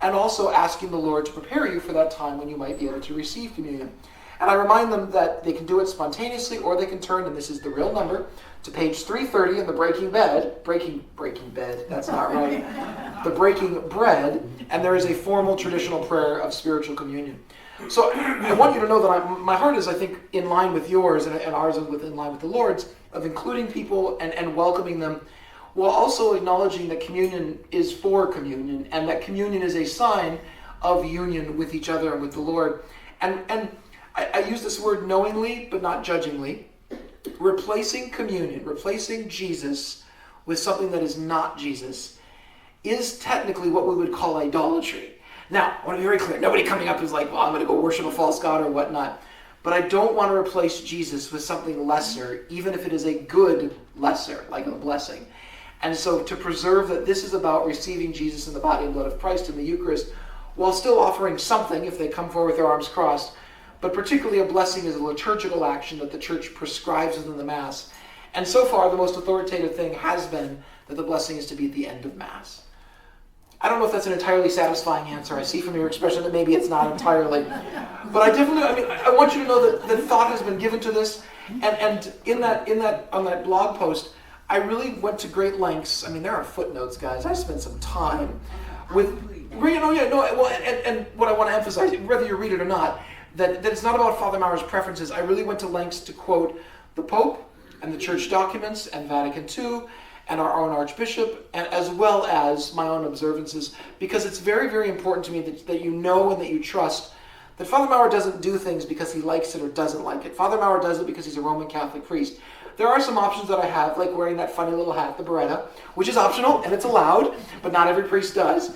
and also asking the Lord to prepare you for that time when you might be able to receive communion. And I remind them that they can do it spontaneously, or they can turn, and this is the real number, to page 330 in the breaking bed, that's not right, the breaking bread, and there is a formal traditional prayer of spiritual communion. So I want you to know that my heart is, I think, in line with yours, and ours is in line with the Lord's, of including people and welcoming them, while also acknowledging that communion is for communion, and that communion is a sign of union with each other and with the Lord. And I use this word knowingly, but not judgingly. Replacing communion, replacing Jesus with something that is not Jesus, is technically what we would call idolatry. Now, I want to be very clear. Nobody coming up is like, well, I'm going to go worship a false god or whatnot. But I don't want to replace Jesus with something lesser, even if it is a good lesser, like a blessing. And so to preserve that this is about receiving Jesus in the body and blood of Christ in the Eucharist, while still offering something if they come forward with their arms crossed, but particularly a blessing is a liturgical action that the Church prescribes within the Mass. And so far, the most authoritative thing has been that the blessing is to be at the end of Mass. I don't know if that's an entirely satisfying answer. I see from your expression that maybe it's not entirely. But I want you to know that thought has been given to this. And on that blog post, I really went to great lengths. There are footnotes, guys. I spent some time with, and what I want to emphasize, whether you read it or not, that it's not about Father Mauer's preferences. I really went to lengths to quote the Pope and the Church documents and Vatican II and our own Archbishop, and as well as my own observances, because it's very, very important to me that you know and that you trust that Father Maurer doesn't do things because he likes it or doesn't like it. Father Maurer does it because he's a Roman Catholic priest. There are some options that I have, like wearing that funny little hat, the beretta, which is optional and it's allowed, but not every priest does.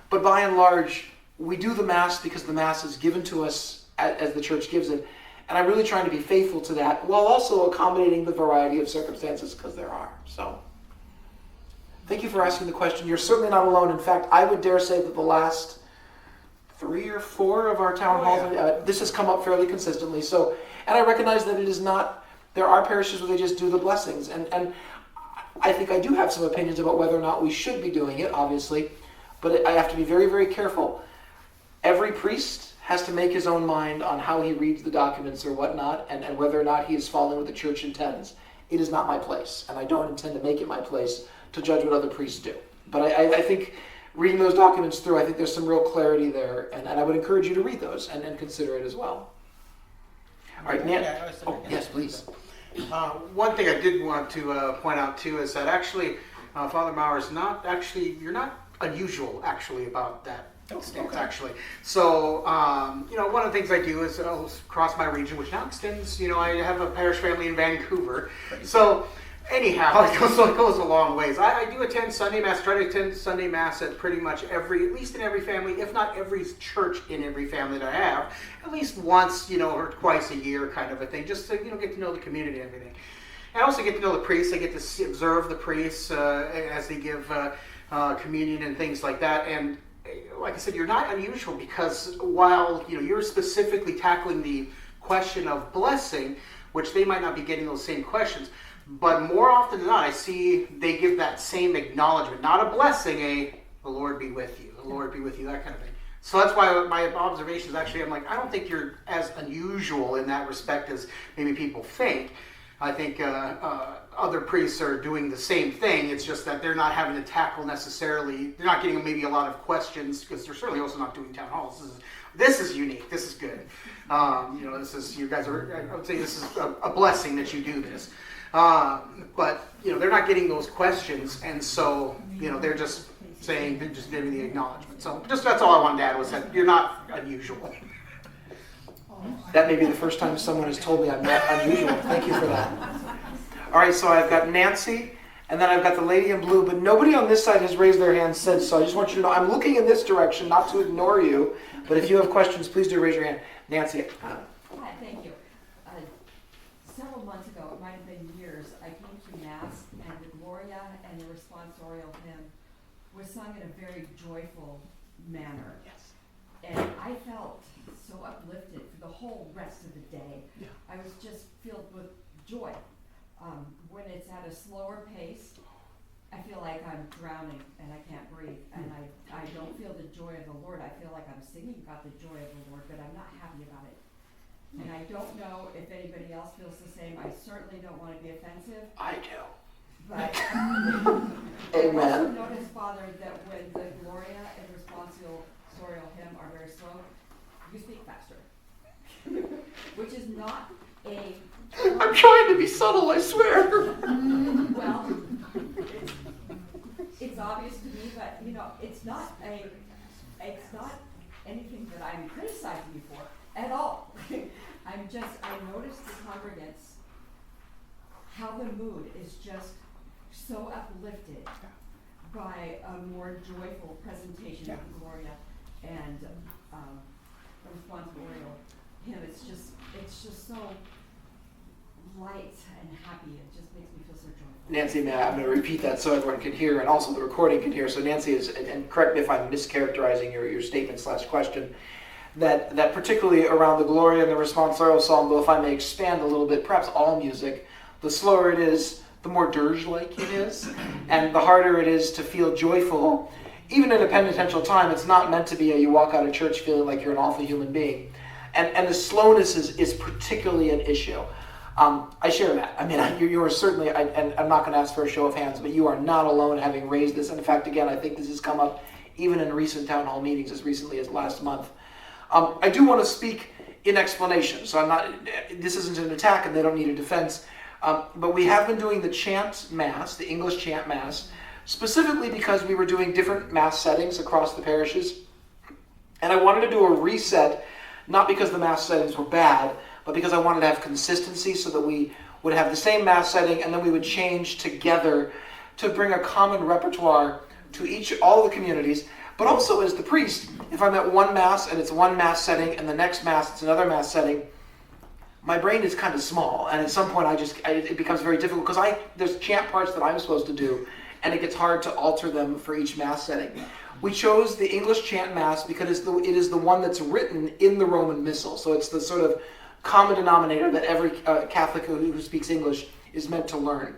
But by and large, we do the Mass because the Mass is given to us as the Church gives it. And I'm really trying to be faithful to that while also accommodating the variety of circumstances, because there are. So, thank you for asking the question. You're certainly not alone. In fact, I would dare say that the last 3 or 4 of our town halls, this has come up fairly consistently. So, and I recognize that it is not, there are parishes where they just do the blessings. And I think I do have some opinions about whether or not we should be doing it, obviously. But I have to be very, very careful. Every priest has to make his own mind on how he reads the documents or whatnot, and whether or not he is following what the Church intends. It is not my place, and I don't intend to make it my place to judge what other priests do. But I think reading those documents through, I think there's some real clarity there, and I would encourage you to read those and consider it as well. All right, Nan. Oh, yes, please. One thing I did want to point out too is that actually, Father Maurer is not actually, you're not unusual actually about that. Stance, actually. So, one of the things I do is I'll cross my region, which now extends, I have a parish family in Vancouver. So, anyhow, it goes a long ways. I do attend Sunday Mass, try to attend Sunday Mass at pretty much at least in every family, if not every church in every family that I have, at least once, or twice a year kind of a thing, just to, get to know the community and everything. I also get to know the priests. I get to observe the priests as they give communion and things like that. And like I said, you're not unusual, because while you're specifically tackling the question of blessing, which they might not be getting those same questions, but more often than not, I see they give that same acknowledgement, not a blessing, the Lord be with you, the Lord be with you, that kind of thing. So that's why my observation is actually, I'm like, I don't think you're as unusual in that respect as maybe people think. I think other priests are doing the same thing. It's just that they're not having to tackle necessarily, they're not getting maybe a lot of questions, because they're certainly also not doing town halls. This is unique. This is good. This is, you guys are, I would say this is a blessing that you do this. But, they're not getting those questions, and so, they're just saying, they're just giving the acknowledgement. So just that's all I wanted to add, was that you're not unusual. That may be the first time someone has told me I'm not unusual. Thank you for that. All right, so I've got Nancy, and then I've got the lady in blue, but nobody on this side has raised their hand since, so I just want you to know I'm looking in this direction, not to ignore you, but if you have questions, please do raise your hand. Nancy. Hi, thank you. Several months ago, it might have been years, I came to Mass, and the Gloria and the responsorial hymn was sung in a very joyful manner. Yes. And I felt so uplifted for the whole rest of the day. Yeah. I was just filled with joy. When it's at a slower pace, I feel like I'm drowning and I can't breathe. And I don't feel the joy of the Lord. I feel like I'm singing about the joy of the Lord, but I'm not happy about it. And I don't know if anybody else feels the same. I certainly don't want to be offensive. I do. But Amen. I also noticed, Father, that when the Gloria and responsorial hymn are very slow, you speak faster. Which is not a... I'm trying to be subtle, I swear. Well, it's obvious to me, but it's not anything that I'm criticizing you for at all. I noticed the congregants, how the mood is just so uplifted by a more joyful presentation of the Gloria and responsorial hymn. It's just so light and happy. It just makes me feel so joyful. Nancy, I'm going to repeat that so everyone can hear, and also the recording can hear. So Nancy is, and correct me if I'm mischaracterizing your statement/question, that particularly around the Gloria and the responsorial psalm, though if I may expand a little bit, perhaps all music, the slower it is, the more dirge-like it is, and the harder it is to feel joyful. Even in a penitential time, it's not meant to be you walk out of church feeling like you're an awful human being. And the slowness is particularly an issue. I share that. I mean, you are certainly, and I'm not going to ask for a show of hands, but you are not alone having raised this. And in fact, again, I think this has come up even in recent town hall meetings as recently as last month. I do want to speak in explanation. So this isn't an attack and they don't need a defense. But we have been doing the chant mass, the English chant mass, specifically because we were doing different mass settings across the parishes. And I wanted to do a reset, not because the mass settings were bad, but because I wanted to have consistency so that we would have the same mass setting and then we would change together to bring a common repertoire to all the communities. But also as the priest, if I'm at one mass and it's one mass setting and the next mass it's another mass setting, my brain is kind of small, and at some point it becomes very difficult because there's chant parts that I'm supposed to do, and it gets hard to alter them for each mass setting. We chose the English chant mass because it is the one that's written in the Roman Missal, so it's the sort of common denominator that every Catholic who speaks English is meant to learn.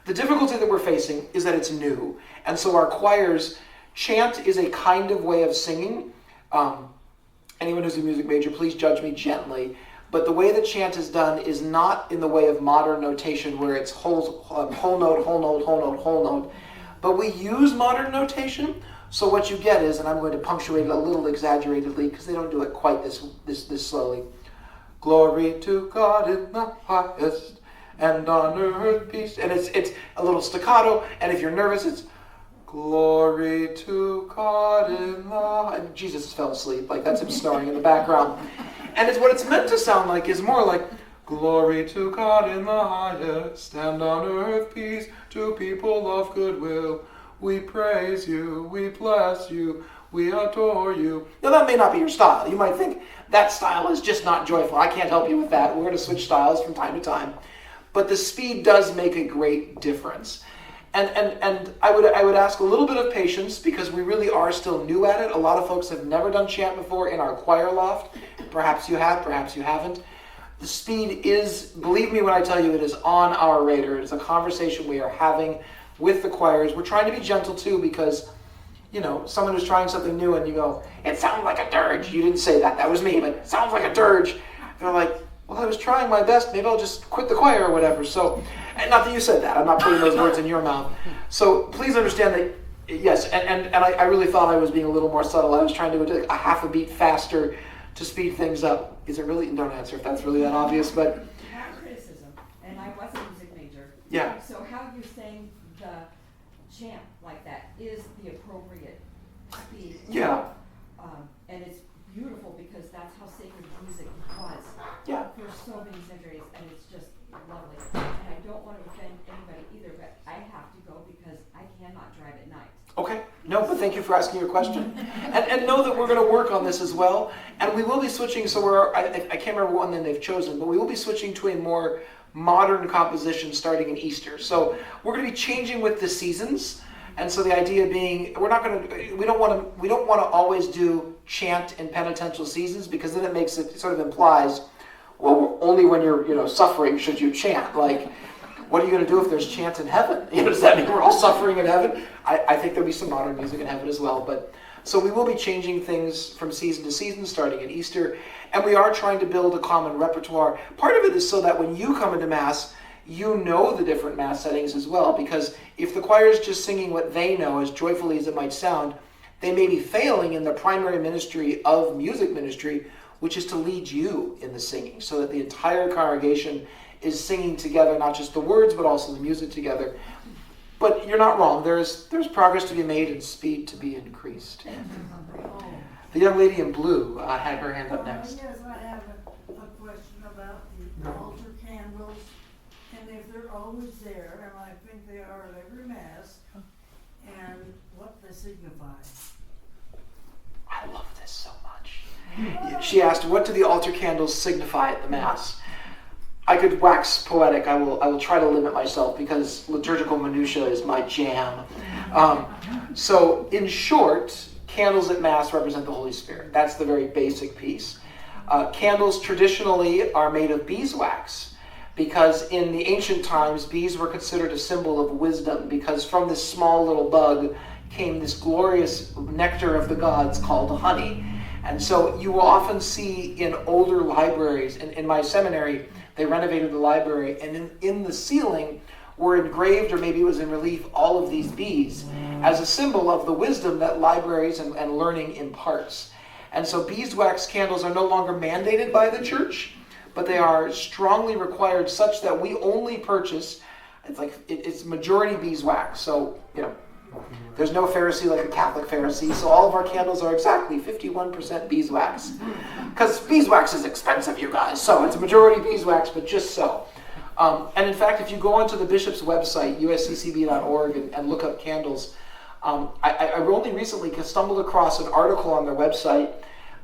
The difficulty that we're facing is that it's new, and so our choirs, chant is a kind of way of singing. Anyone who's a music major, please judge me gently. But the way the chant is done is not in the way of modern notation where it's whole note, whole note, whole note, whole note. But we use modern notation. So what you get is, and I'm going to punctuate it a little exaggeratedly because they don't do it quite this slowly. Glory to God in the highest, and on earth peace. And it's a little staccato. And if you're nervous, it's glory to God in the... And Jesus fell asleep. Like that's him snoring in the background. And what it's meant to sound like is more like, glory to God in the highest, and on earth peace to people of goodwill. We praise you, we bless you, we adore you. Now that may not be your style. You might think that style is just not joyful. I can't help you with that. We're going to switch styles from time to time. But the speed does make a great difference. And I would ask a little bit of patience because we really are still new at it. A lot of folks have never done chant before in our choir loft. Perhaps you have, perhaps you haven't. The speed is, believe me when I tell you, it is on our radar. It's a conversation we are having with the choirs. We're trying to be gentle too because, someone who's trying something new and you go, it sounds like a dirge. You didn't say that. That was me, but it sounds like a dirge. They're like, well, I was trying my best. Maybe I'll just quit the choir or whatever. So, and not that you said that. I'm not putting those words in your mouth. So please understand that, yes, and I really thought I was being a little more subtle. I was trying to go a half a beat faster to speed things up. Is it really? Don't answer if that's really that obvious, but... Not criticism, and I was a music major. Yeah. So how you saying the chant like that is the appropriate speed. Yeah. And it's beautiful because that's how sacred music was. Yeah. For so many centuries, and it's just lovely. And I don't want to offend anybody either, but I have to go because I cannot drive at night. Okay. No, but thank you for asking your question. And know that we're going to work on this as well. And we will be switching, so I can't remember what one they've chosen, but we will be switching to a more modern composition starting in Easter. So we're going to be changing with the seasons. And so the idea being, we don't want to always do chant in penitential seasons because then it sort of implies, well, only when you're suffering should you chant. Like, what are you going to do if there's chant in heaven? Does that mean we're all suffering in heaven? I think there'll be some modern music in heaven as well. But so we will be changing things from season to season starting at Easter. And we are trying to build a common repertoire. Part of it is so that when you come into Mass, you know the different Mass settings as well. Because if the choir is just singing what they know, as joyfully as it might sound, they may be failing in the primary ministry of music ministry, which is to lead you in the singing, so that the entire congregation is singing together, not just the words, but also the music together. But you're not wrong. There's progress to be made and speed to be increased. The young lady in blue had her hand up next. Yes, I have a question about the altar candles, and if they're always there, and I think they are at every Mass, and what they signify. I love this so much. She asked, what do the altar candles signify at the Mass? I could wax poetic. I will try to limit myself because liturgical minutia is my jam. So in short, candles at Mass represent the Holy Spirit. That's the very basic piece. Candles traditionally are made of beeswax because in the ancient times, bees were considered a symbol of wisdom because from this small little bug came this glorious nectar of the gods called honey. And so you will often see in older libraries, in my seminary, they renovated the library, and in the ceiling were engraved, or maybe it was in relief, all of these bees as a symbol of the wisdom that libraries and learning imparts. And so beeswax candles are no longer mandated by the church, but they are strongly required such that we only purchase, it's majority beeswax. So, there's no Pharisee like a Catholic Pharisee, so all of our candles are exactly 51% beeswax. Because beeswax is expensive, you guys, so it's majority beeswax, but just so. And in fact, if you go onto the bishop's website, USCCB.org, and look up candles, I only recently stumbled across an article on their website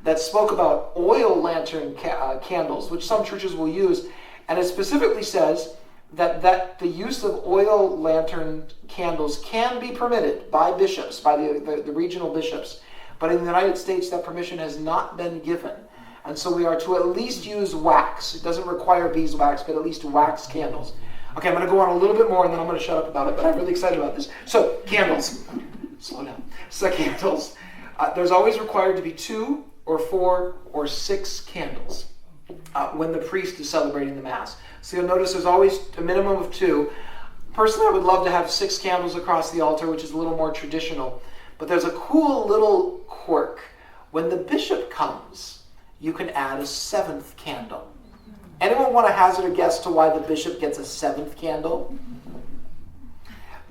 that spoke about oil lantern candles, which some churches will use, and it specifically says that the use of oil lantern candles can be permitted by bishops, by the regional bishops, but in the United States that permission has not been given. And so we are to at least use wax. It doesn't require beeswax, but at least wax candles. Okay, I'm going to go on a little bit more and then I'm going to shut up about it, but I'm really excited about this. So, candles. Slow down. So, candles. There's always required to be 2 or 4 or 6 candles when the priest is celebrating the Mass. So you'll notice there's always a minimum of 2. Personally, I would love to have 6 candles across the altar, which is a little more traditional. But there's a cool little quirk. When the bishop comes, you can add a 7th candle. Anyone want to hazard a guess to why the bishop gets a 7th candle?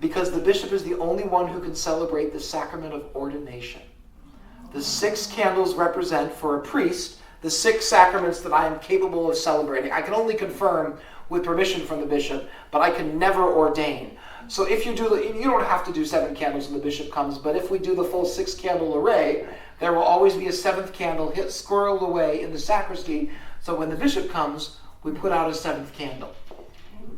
Because the bishop is the only one who can celebrate the sacrament of ordination. The 6 candles represent, for a priest, the 6 sacraments that I am capable of celebrating. I can only confirm with permission from the bishop, but I can never ordain. So if you don't have to do 7 candles when the bishop comes, but if we do the full 6 candle array, there will always be a 7th candle squirreled away in the sacristy. So when the bishop comes, we put out a 7th candle.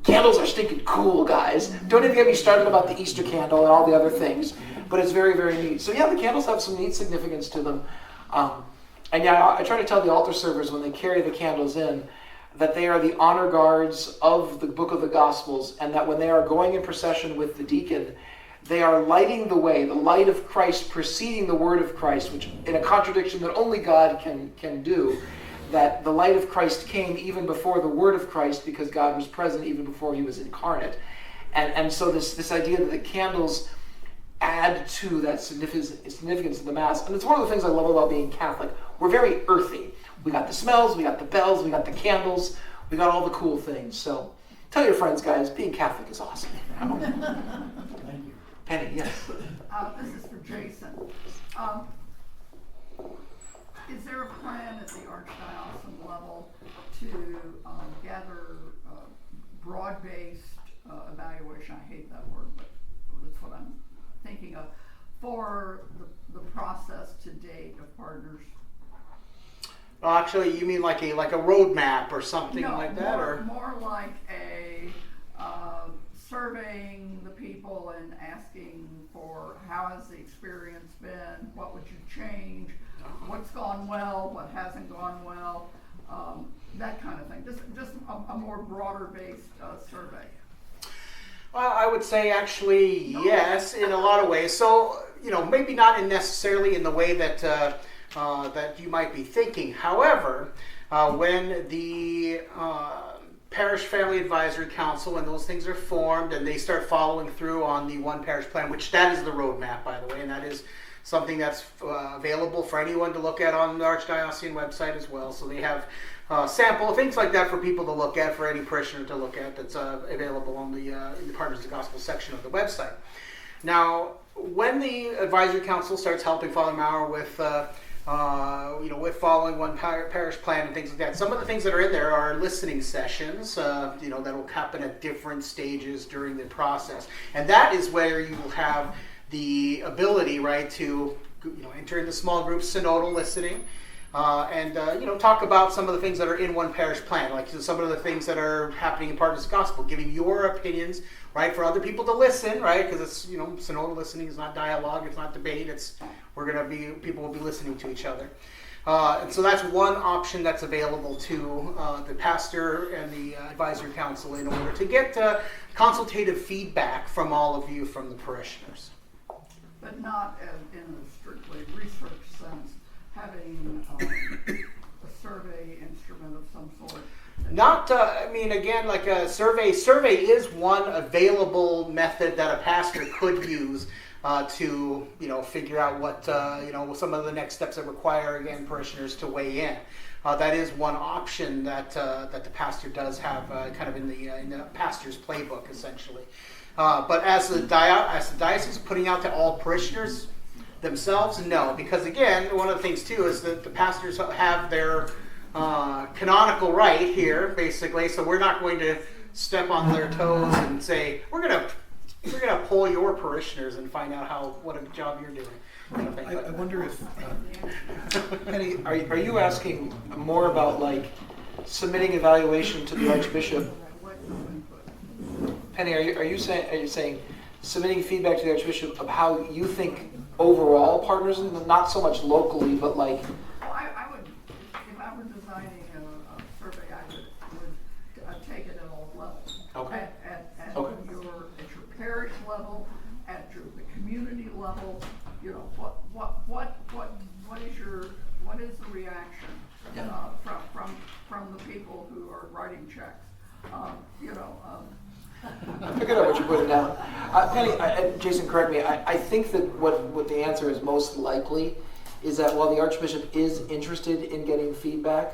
Candles are stinking cool, guys. Don't even get me started about the Easter candle and all the other things. But it's very, very neat. So yeah, the candles have some neat significance to them. And yeah, I try to tell the altar servers when they carry the candles in that they are the honor guards of the book of the Gospels, and that when they are going in procession with the deacon, they are lighting the way, the light of Christ preceding the word of Christ, which in a contradiction that only God can do, that the light of Christ came even before the word of Christ because God was present even before he was incarnate. And so this idea that the candles add to that significance of the Mass. And it's one of the things I love about being Catholic. We're very earthy. We got the smells, we got the bells, we got the candles, we got all the cool things. So tell your friends, guys, being Catholic is awesome. Thank you. Penny, yes. This is for Jason. Is there a plan at the archdiocesan level to gather broad-based evaluation? I hate that word, but that's what I'm thinking of, for the process to date of partners? Well, actually, you mean like a roadmap or something like that, or more like a surveying the people and asking for how has the experience been, what would you change, what's gone well, what hasn't gone well, that kind of thing. Just a more broader-based survey. Well, I would say actually yes, in a lot of ways. So, maybe not necessarily in the way that that you might be thinking. However, when the Parish Family Advisory Council and those things are formed and they start following through on the one parish plan, which that is the roadmap, by the way, and that is something that's available for anyone to look at on the Archdiocesan website as well. So they have sample things like that for people to look at, for any parishioner to look at, that's available on in the Partners of the Gospel section of the website. Now, when the Advisory Council starts helping Father Maurer with with following one parish plan and things like that, some of the things that are in there are listening sessions, that will happen at different stages during the process, and that is where you will have the ability, right, to enter into small group synodal listening. And talk about some of the things that are in one parish plan, like some of the things that are happening in Partners of the Gospel, giving your opinions, right, for other people to listen, right, because it's, synodal listening is not dialogue, it's not debate, people will be listening to each other. And so that's one option that's available to the pastor and the advisory council in order to get consultative feedback from all of you, from the parishioners. But not in a strictly research sense, having a survey instrument of some sort. Not, again, like a survey. Survey is one available method that a pastor could use to, figure out what, some of the next steps that require, again, parishioners to weigh in. that is one option that the pastor does have, kind of in the pastor's playbook, essentially. But as the diocese putting out to all parishioners themselves, no, because again, one of the things too is that the pastors have their canonical right here, basically. So we're not going to step on their toes and say we're gonna poll your parishioners and find out what a job you're doing. I wonder if Penny, are you asking more about like submitting evaluation to the Archbishop? Penny, are you saying submitting feedback to the Archbishop of how you think overall partners, not so much locally, but like? Well, I would, if I were designing a survey, I would take it at all levels. Okay. At Okay. your parish level, at the community level. You know, what is the reaction from the people who are writing checks? I figured out what you're putting down. Penny, and Jason, correct me. I think that what the answer is most likely is that while the Archbishop is interested in getting feedback,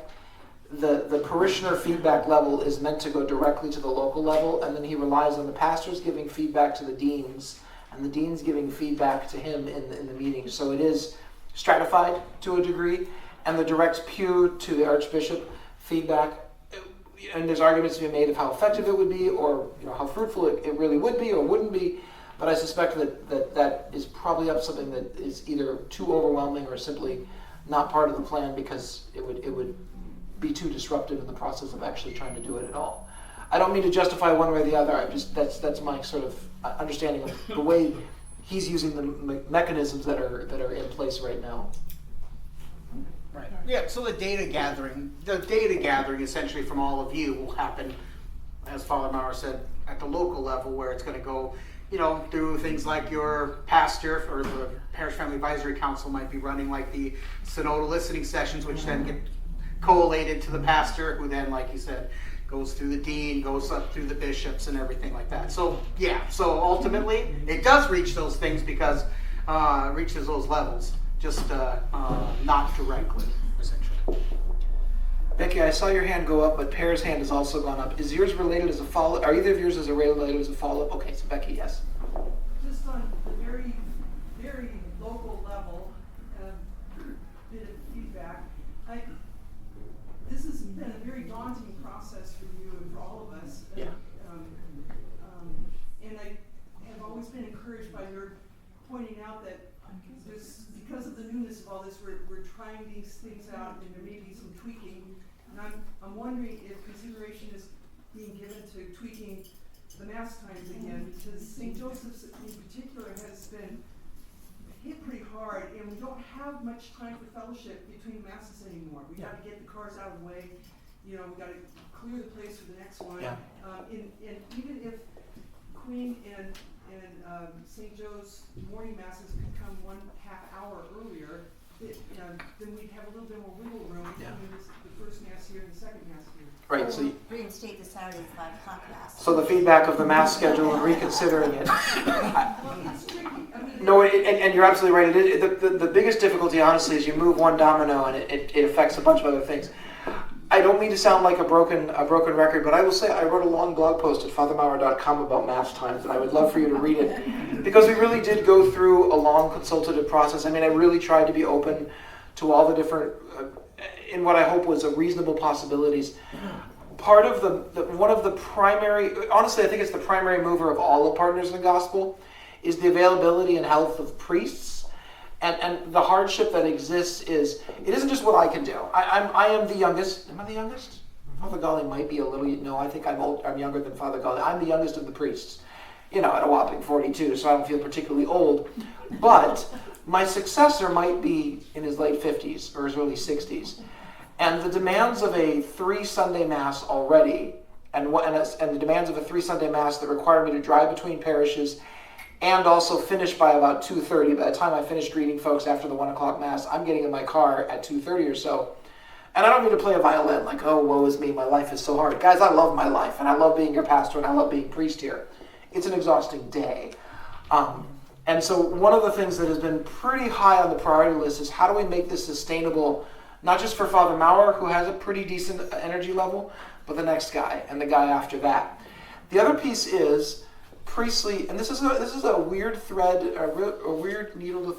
the parishioner feedback level is meant to go directly to the local level, and then he relies on the pastors giving feedback to the deans, and the dean's giving feedback to him in the meeting. So it is stratified to a degree, and the direct pew to the Archbishop feedback, and there's arguments to be made of how effective it would be, or how fruitful it really would be or wouldn't be, but I suspect that is probably up something that is either too overwhelming or simply not part of the plan because it would be too disruptive in the process of actually trying to do it at all. I don't mean to justify one way or the other. That's my sort of understanding of the way he's using the mechanisms that are in place right now. Right. Yeah. So the data gathering essentially from all of you will happen, as Father Maurer said, at the local level, where it's going to go, through things like your pastor or the Parish Family Advisory Council might be running like the synodal listening sessions, which then get collated to the pastor, who then, like you said, goes through the dean, goes up through the bishops and everything like that. So yeah, so ultimately it does reach those things because it reaches those levels, just not directly, essentially. Becky, I saw your hand go up, but Pear's hand has also gone up. Is yours related as a follow-up? Are either of yours related as a follow-up? Okay, so Becky, yes. Just on the very, very local level, bit of feedback. This has been a very daunting process for you and for all of us. Yeah. And I have always been encouraged by your pointing out that because of the newness of all this, we're trying these things out, and there may be some tweaking. And I'm wondering if consideration is being given to tweaking the Mass times again, because St. Joseph's in particular has been hit pretty hard, and we don't have much time for fellowship between Masses anymore. We got to get the cars out of the way. We got to clear the place for the next one. Yeah. And even if Queen and St. Joe's morning Masses could come 1/2 hour earlier, then we'd have a little bit more wiggle room between the first Mass here and the second Mass here. Right. So reinstate the Saturday 5 o'clock Mass. So the feedback of the Mass schedule and reconsidering it. Well, it's tricky. I mean, No, and you're absolutely right. The biggest difficulty, honestly, is you move one domino and it affects a bunch of other things. I don't mean to sound like a broken record, but I will say I wrote a long blog post at fathermaurer.com about Mass times, and I would love for you to read it, because we really did go through a long consultative process. I mean, I really tried to be open to all the different, in what I hope was a reasonable possibilities. Part of one of the primary, honestly, I think it's the primary mover of all the partners in the gospel, is the availability and health of priests. And the hardship that exists is, it isn't just what I can do. I am the youngest. Am I the youngest? Father Golly might be a little, no, I think I'm younger than Father Golly. I'm the youngest of the priests, at a whopping 42, so I don't feel particularly old. But my successor might be in his late 50s or his early 60s. And the demands of a 3 Sunday Mass already, and the demands of a 3 Sunday Mass that require me to drive between parishes and also finish by about 2:30. By the time I finished greeting folks after the 1 o'clock Mass, I'm getting in my car at 2:30 or so. And I don't mean to play a violin, like, oh, woe is me, my life is so hard. Guys, I love my life, and I love being your pastor, and I love being priest here. It's an exhausting day. And so one of the things that has been pretty high on the priority list is how do we make this sustainable, Not just for Father Maurer, who has a pretty decent energy level, but the next guy and the guy after that. The other piece is priestly, and this is a weird thread, a weird needle to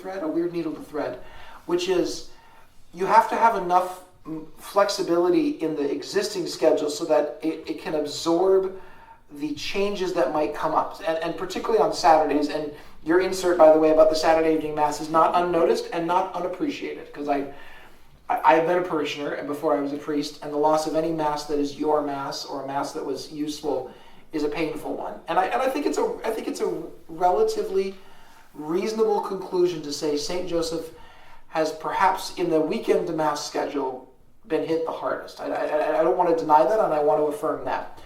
thread, which is you have to have enough flexibility in the existing schedule so that it can absorb the changes that might come up, and particularly on Saturdays. And your insert, by the way, about the Saturday evening mass is not unnoticed and not unappreciated, because I've been a parishioner and before I was a priest, and the loss of any mass that is your mass or a mass that was useful is a painful one. And I think it's a relatively reasonable conclusion to say St. Joseph has perhaps in the weekend to mass schedule been hit the hardest. I don't want to deny that, and I want to affirm that.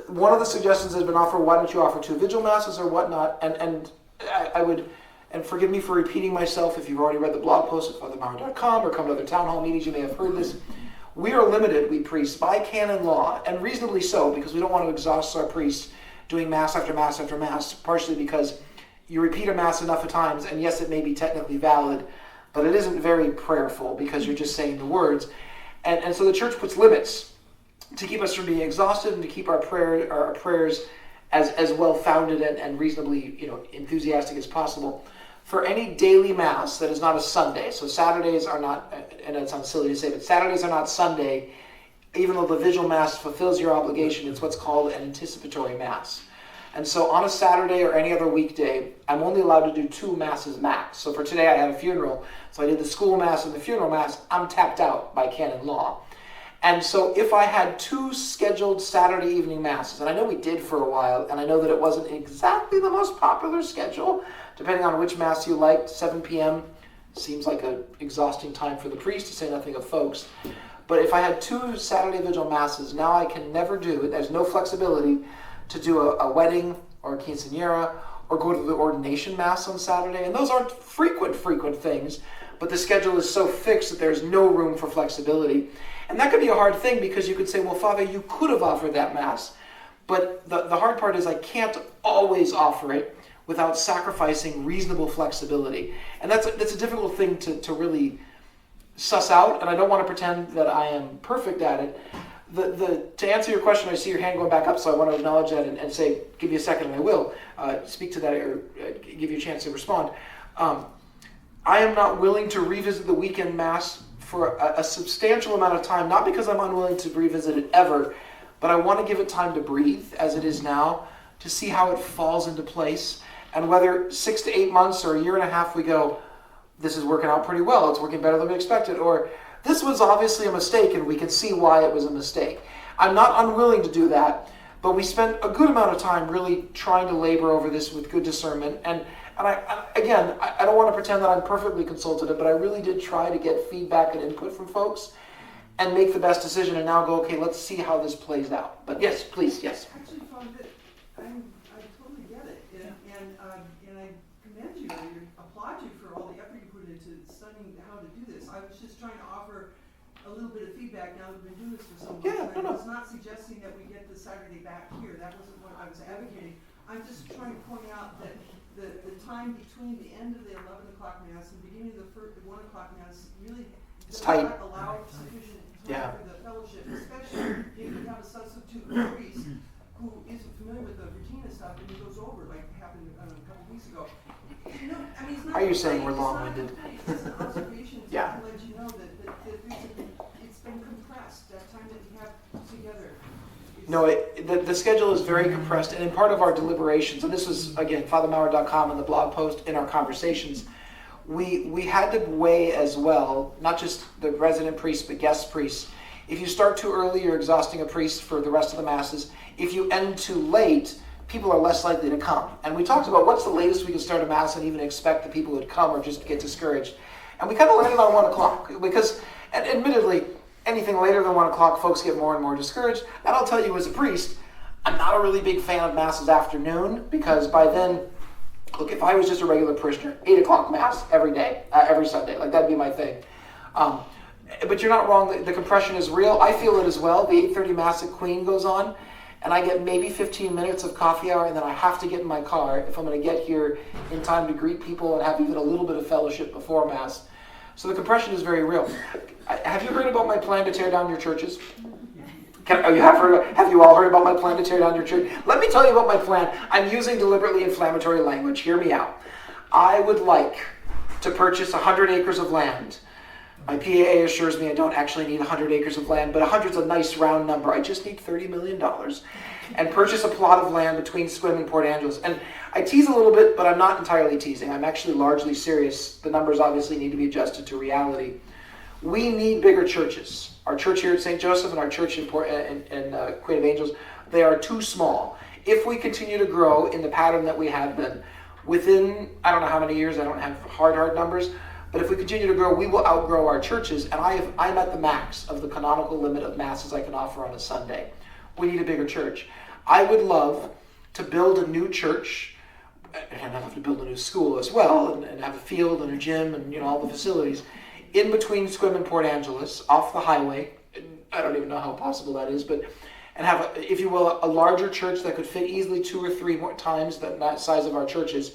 One of the suggestions has been offered, why don't you offer 2 vigil masses or whatnot? And I would, and forgive me for repeating myself if you've already read the blog post at fathermaurer.com or come to other town hall meetings, you may have heard this. We are limited, we priests, by canon law, and reasonably so, because we don't want to exhaust our priests doing mass after mass after mass, partially because you repeat a mass enough times, and yes, it may be technically valid, but it isn't very prayerful because you're just saying the words. And so the church puts limits to keep us from being exhausted and to keep our prayers as well founded and reasonably enthusiastic as possible. For any daily mass that is not a Sunday, so Saturdays are not, and it sounds silly to say, but Saturdays are not Sunday, even though the vigil mass fulfills your obligation, it's what's called an anticipatory mass. And so on a Saturday or any other weekday, I'm only allowed to do 2 masses max. So for today I had a funeral, so I did the school mass and the funeral mass. I'm tapped out by canon law. And so if I had 2 scheduled Saturday evening masses, and I know we did for a while, and I know that it wasn't exactly the most popular schedule, depending on which mass you liked, 7 p.m. seems like an exhausting time for the priest, to say nothing of folks. But if I had 2 Saturday vigil masses, now I can never do, there's no flexibility to do a wedding or a quinceañera or go to the ordination mass on Saturday. And those aren't frequent things, but the schedule is so fixed that there's no room for flexibility. And that could be a hard thing, because you could say, well, Father, you could have offered that mass. But the hard part is I can't always offer it without sacrificing reasonable flexibility. And that's a difficult thing to really suss out, and I don't want to pretend that I am perfect at it. To answer your question, I see your hand going back up, so I want to acknowledge that and say, give me a second, and I will speak to that or give you a chance to respond. I am not willing to revisit the weekend mass for a substantial amount of time, not because I'm unwilling to revisit it ever, but I want to give it time to breathe as it is now, to see how it falls into place, and whether 6 to 8 months or a year and a half we go, this is working out pretty well, it's working better than we expected, or this was obviously a mistake and we can see why it was a mistake. I'm not unwilling to do that, but we spent a good amount of time really trying to labor over this with good discernment. And I don't want to pretend that I'm perfectly consultative, but I really did try to get feedback and input from folks and make the best decision, and now go, okay, let's see how this plays out. But yes, please, yes. Actually, Father, I totally get it, and I commend you, and applaud you for all the effort you put into studying how to do this. I was just trying to offer a little bit of feedback now that we've been doing this for so long. Yeah, I was not suggesting that we get the Saturday back here. That wasn't what I was advocating. I'm just trying to point out that the time between the end of the 11 o'clock mass and the beginning of the 1 o'clock mass really It's does tight. not allow sufficient time for the fellowship, especially if you have a substitute priest who isn't familiar with the routine and stuff, and he goes over, like happened a couple weeks ago. It's not. Are you saying we're it's not long-winded? complete. It's an observation to Yeah. let you know that it's been compressed. That time that we have together. No, the schedule is very compressed, and in part of our deliberations, and this was, again, fathermaurer.com and the blog post, in our conversations, we had to weigh as well, not just the resident priests, but guest priests. If you start too early, you're exhausting a priest for the rest of the masses. If you end too late, people are less likely to come. And we talked about what's the latest we can start a mass and even expect that people would come or just get discouraged. And we kind of landed on 1 o'clock, because, and admittedly, anything later than 1 o'clock, folks get more and more discouraged. And I'll tell you, as a priest, I'm not a really big fan of masses afternoon, because by then, look, if I was just a regular parishioner, 8 o'clock mass every day, every Sunday, like that'd be my thing. But you're not wrong, the compression is real. I feel it as well. The 8:30 mass at Queen goes on, and I get maybe 15 minutes of coffee hour, and then I have to get in my car if I'm going to get here in time to greet people and have even a little bit of fellowship before mass. So the compression is very real. Have you heard about my plan to tear down your churches? Have you all heard about my plan to tear down your church? Let me tell you about my plan. I'm using deliberately inflammatory language. Hear me out. I would like to purchase 100 acres of land. My PAA assures me I don't actually need 100 acres of land, but 100 is a nice round number. I just need $30 million. And purchase a plot of land between Sequim and Port Angeles. And I tease a little bit, but I'm not entirely teasing. I'm actually largely serious. The numbers obviously need to be adjusted to reality. We need bigger churches. Our church here at St. Joseph and our church in Queen of Angels, they are too small. If we continue to grow in the pattern that we have been, within, I don't know how many years, I don't have hard numbers, but if we continue to grow, we will outgrow our churches, and I'm at the max of the canonical limit of masses I can offer on a Sunday. We need a bigger church. I would love to build a new church, and I'd have to build a new school as well, and have a field and a gym and all the facilities, in between Sequim and Port Angeles, off the highway. I don't even know how possible that is, but and have, if you will, a larger church that could fit easily 2 or 3 more times that size of our churches.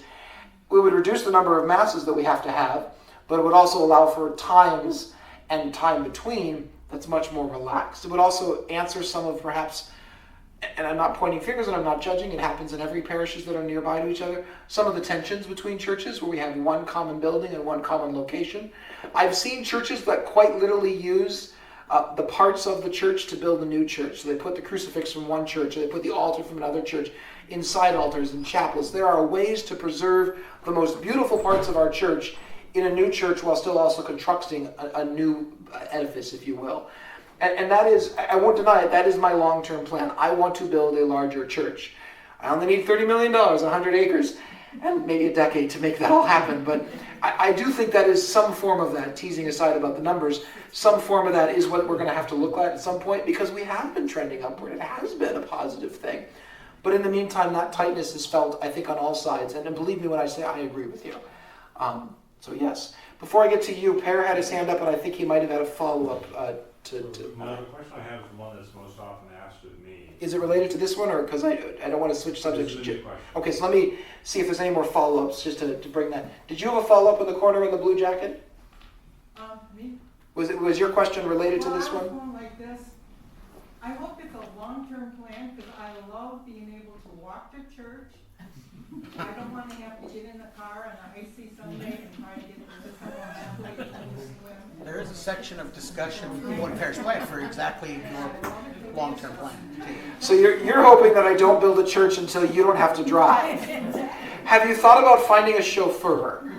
We would reduce the number of masses that we have to have, but it would also allow for times and time between that's much more relaxed. It would also answer some of perhaps, and I'm not pointing fingers and I'm not judging, it happens in every parishes that are nearby to each other, some of the tensions between churches where we have one common building and one common location. I've seen churches that quite literally use the parts of the church to build a new church. So they put the crucifix from one church, or they put the altar from another church, in side altars and chapels. There are ways to preserve the most beautiful parts of our church in a new church while still also constructing a new edifice, if you will. And that is, I won't deny it, that is my long-term plan. I want to build a larger church. I only need $30 million, 100 acres, and maybe a decade to make that all happen. But I do think that is some form of that, teasing aside about the numbers, some form of that is what we're going to have to look at some point, because we have been trending upward. It has been a positive thing. But in the meantime, that tightness is felt, I think, on all sides. And believe me when I say I agree with you. So yes. Before I get to you, Per had his hand up, and I think he might have had a follow-up The question I have is one that's most often asked of me. Is it related to this one, or because I don't want to switch subjects? This is a new question. Okay, so let me see if there's any more follow-ups, just to bring that. Did you have a follow-up in the corner in the blue jacket? Me? Was your question related to this Well, I was one? going like this. I hope it's a long-term plan, because I love being able to walk to church. I don't want to have to get in the car on an icy Sunday and try to get to the swim. There is a section of discussion in one parish plan for exactly your long-term plan. So you're hoping that I don't build a church until you don't have to drive. Have you thought about finding a chauffeur?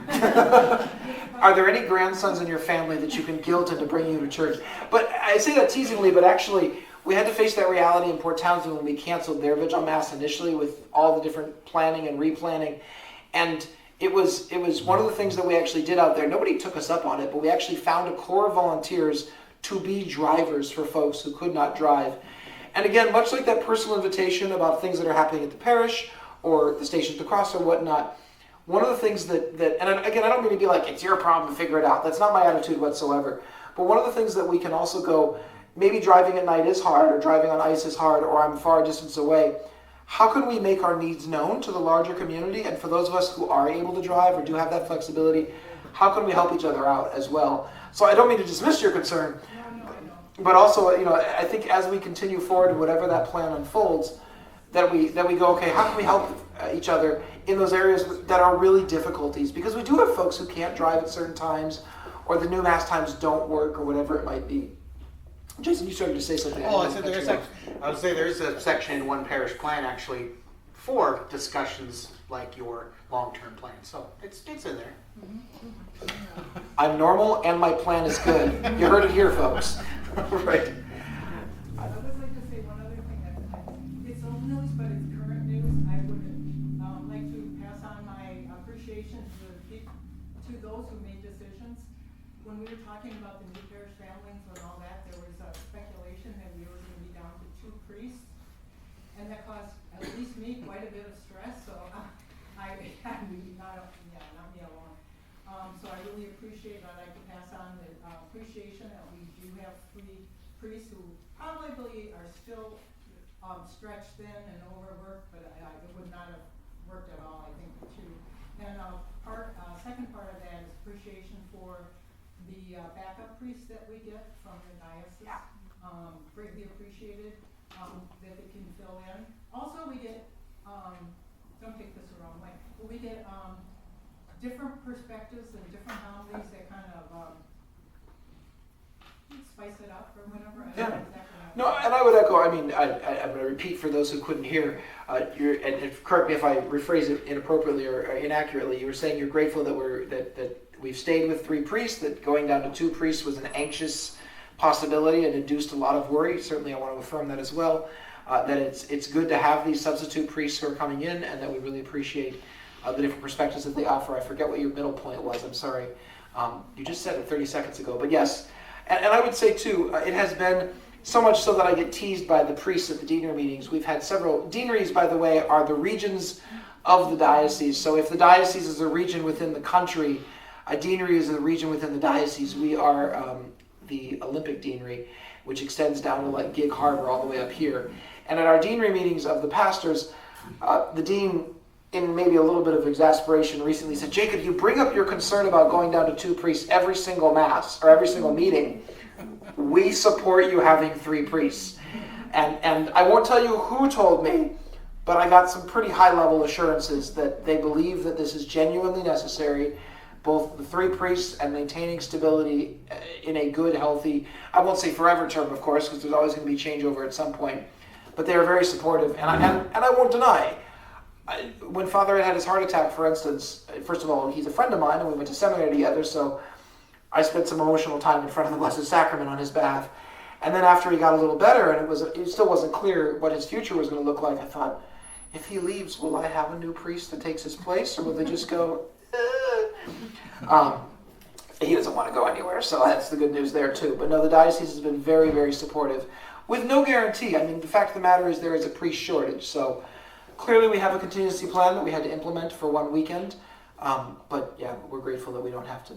Are there any grandsons in your family that you can guilt into bringing you to church? But I say that teasingly, but actually, we had to face that reality in Port Townsend when we canceled their Vigil Mass initially with all the different planning and replanning. And it was one of the things that we actually did out there. Nobody took us up on it, but we actually found a core of volunteers to be drivers for folks who could not drive. And again, much like that personal invitation about things that are happening at the parish or the Station at the Cross or whatnot, one of the things that, and again, I don't mean to be like, it's your problem, figure it out. That's not my attitude whatsoever. But one of the things that we can also go, maybe driving at night is hard, or driving on ice is hard, or I'm far distance away. How can we make our needs known to the larger community? And for those of us who are able to drive or do have that flexibility, how can we help each other out as well? So I don't mean to dismiss your concern, but also, I think as we continue forward, whatever that plan unfolds, that we go, okay, how can we help each other in those areas that are really difficulties? Because we do have folks who can't drive at certain times, or the new mass times don't work, or whatever it might be. Jason, you started to say something. I would say there's a section in one parish plan actually for discussions like your long-term plan. So it's in there. I'm normal and my plan is good. You heard it here, folks. Right. I would like to say one other thing. It's old news, but it's current news. I would like to pass on my appreciation to those who made decisions. When we were talking about the new parish families and all that, there was speculation that we were going to be down to 2 priests, and that caused at least me quite a bit of stress. So not me alone. So I really appreciate that. I can pass on the appreciation that we do have 3 priests who probably are still stretched thin and overworked, but it would not have worked at all, I think, for 2. And second part of that is appreciation for the backup priests that we get from the diocese, greatly appreciated, that they can fill in. Also, we get, don't take this the wrong way, but we get different perspectives and different homilies that kind of spice it up or whatever. I don't know exactly how No, and I would echo, I mean, I'm going to repeat for those who couldn't hear, and correct me if I rephrase it inappropriately or inaccurately, you were saying you're grateful that we've stayed with 3 priests, that going down to 2 priests was an anxious possibility and induced a lot of worry. Certainly I want to affirm that as well, that it's good to have these substitute priests who are coming in, and that we really appreciate the different perspectives that they offer. I forget what your middle point was, I'm sorry. You just said it 30 seconds ago, but yes. And I would say too, it has been so much so that I get teased by the priests at the deanery meetings. We've had several, deaneries by the way are the regions of the diocese. So if the diocese is a region within the country, a deanery is a region within the diocese. We are the Olympic deanery, which extends down to like Gig Harbor all the way up here. And at our deanery meetings of the pastors, the dean, in maybe a little bit of exasperation, recently said, Jacob, you bring up your concern about going down to 2 priests every single mass or every single meeting. We support you having 3 priests. And I won't tell you who told me, but I got some pretty high-level assurances that they believe that this is genuinely necessary, both the 3 priests and maintaining stability in a good, healthy, I won't say forever term, of course, because there's always going to be changeover at some point. But they are very supportive. And I won't deny, when Father had his heart attack, for instance, first of all, he's a friend of mine, and we went to seminary together, so I spent some emotional time in front of the Blessed Sacrament on his behalf. And then after he got a little better, and it still wasn't clear what his future was going to look like, I thought, if he leaves, will I have a new priest that takes his place, or will they just go, He doesn't want to go anywhere, so that's the good news there too. But no, the diocese has been very, very supportive, with no guarantee. I mean, the fact of the matter is there is a priest shortage, so clearly we have a contingency plan that we had to implement for 1 weekend, but yeah, we're grateful that we don't have to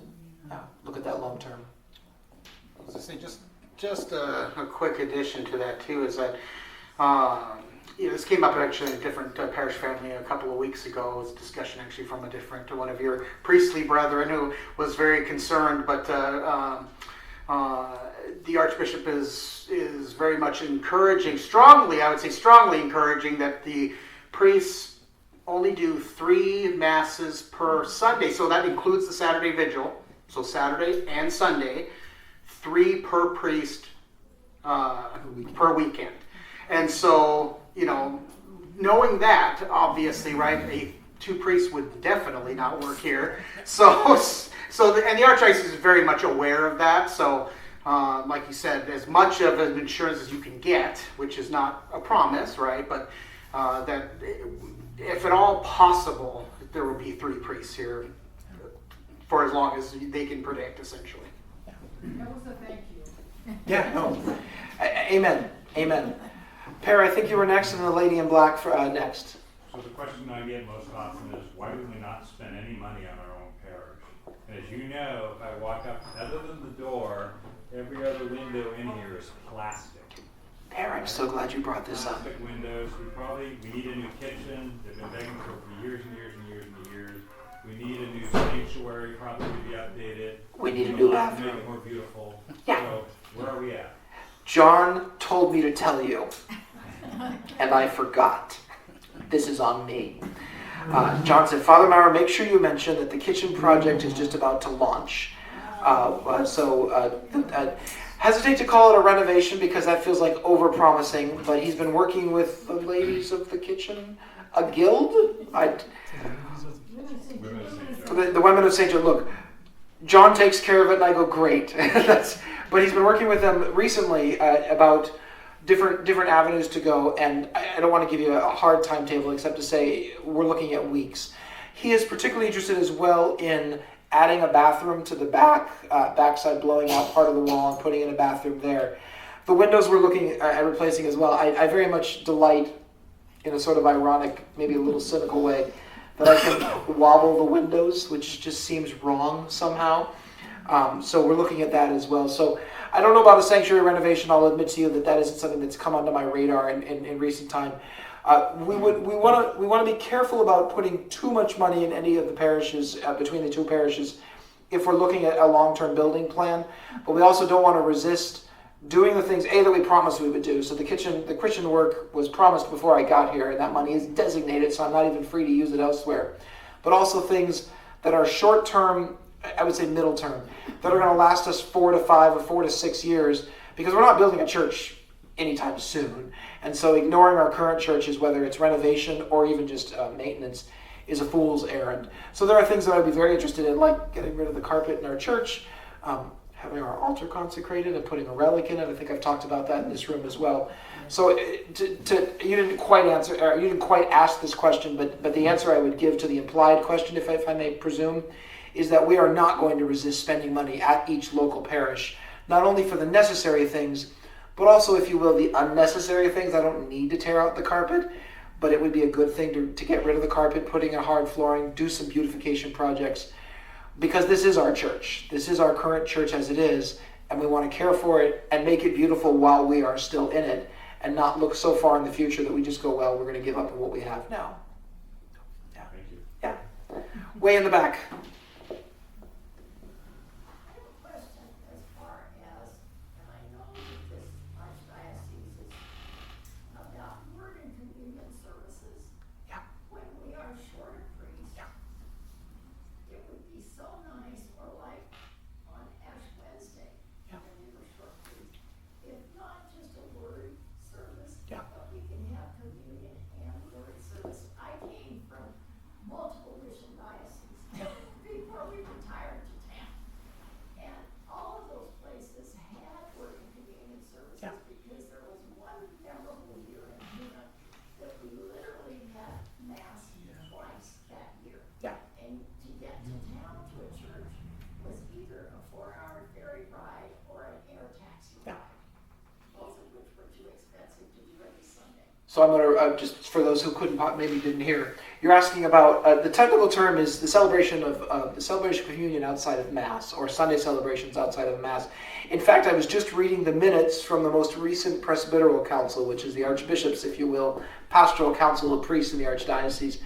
look at that long term. I was going to say, just a quick addition to that too is that this came up actually in a different parish family a couple of weeks ago. It was a discussion actually from one of your priestly brethren who was very concerned, but the Archbishop is very much encouraging, strongly encouraging that the priests only do 3 masses per Sunday. So that includes the Saturday vigil. So Saturday and Sunday, 3 per priest per weekend. And so, knowing that, obviously, right, 2 priests would definitely not work here. And the Archdiocese is very much aware of that. So, like you said, as much of an insurance as you can get, which is not a promise, right, but that if at all possible, there will be 3 priests here for as long as they can predict, essentially. That was a thank you. Yeah, no. Amen. Amen. Per, I think you were next, and the lady in black next. So the question I get most often is, why do we not spend any money on our own parish? And as you know, if I walk up, other than the door, every other window in here is plastic. Per, I'm so glad you brought this up. Plastic windows. We need a new kitchen. They've been begging for years and years and years and years. We need a new sanctuary, probably to be updated. We need a new To bathroom. make it more beautiful. Yeah. So where are we at? John told me to tell you, and I forgot. This is on me. John said, Father Maurer, make sure you mention that the kitchen project is just about to launch. Hesitate to call it a renovation because that feels like over-promising, but he's been working with the ladies of the kitchen, a guild? The Women of St. John. Look, John takes care of it, and I go, great. But he's been working with them recently about different avenues to go, and I don't want to give you a hard timetable except to say we're looking at weeks. He is particularly interested as well in adding a bathroom to the backside, blowing out part of the wall and putting in a bathroom there. The windows we're looking at replacing as well. I very much delight, in a sort of ironic, maybe a little cynical way, that I can wobble the windows, which just seems wrong somehow. So we're looking at that as well. So I don't know about a sanctuary renovation. I'll admit to you that isn't something that's come onto my radar in recent time. We want to be careful about putting too much money in any of the parishes, between the 2 parishes, if we're looking at a long-term building plan, but we also don't want to resist doing the things, that we promised we would do. So the Christian work was promised before I got here, and that money is designated, so I'm not even free to use it elsewhere. But also things that are short-term, I would say middle term, that are going to last us 4 to 5 or 4 to 6 years, because we're not building a church anytime soon. And so ignoring our current churches, whether it's renovation or even just maintenance, is a fool's errand. So there are things that I'd be very interested in, like getting rid of the carpet in our church, having our altar consecrated and putting a relic in it. I think I've talked about that in this room as well. So you didn't quite answer, or you didn't quite ask this question, but the answer I would give to the implied question, if I may presume, is that we are not going to resist spending money at each local parish, not only for the necessary things, but also, if you will, the unnecessary things. I don't need to tear out the carpet, but it would be a good thing to get rid of the carpet, putting in hard flooring, do some beautification projects, because this is our church. This is our current church as it is, and we want to care for it and make it beautiful while we are still in it, and not look so far in the future that we just go, well, we're going to give up on what we have now. Yeah. Thank you. Yeah. Way in the back. So I'm going to, just for those who maybe didn't hear, you're asking about, the technical term is the celebration of communion outside of Mass, or Sunday celebrations outside of Mass. In fact, I was just reading the minutes from the most recent Presbyteral Council, which is the Archbishop's, if you will, pastoral council of priests in the Archdiocese.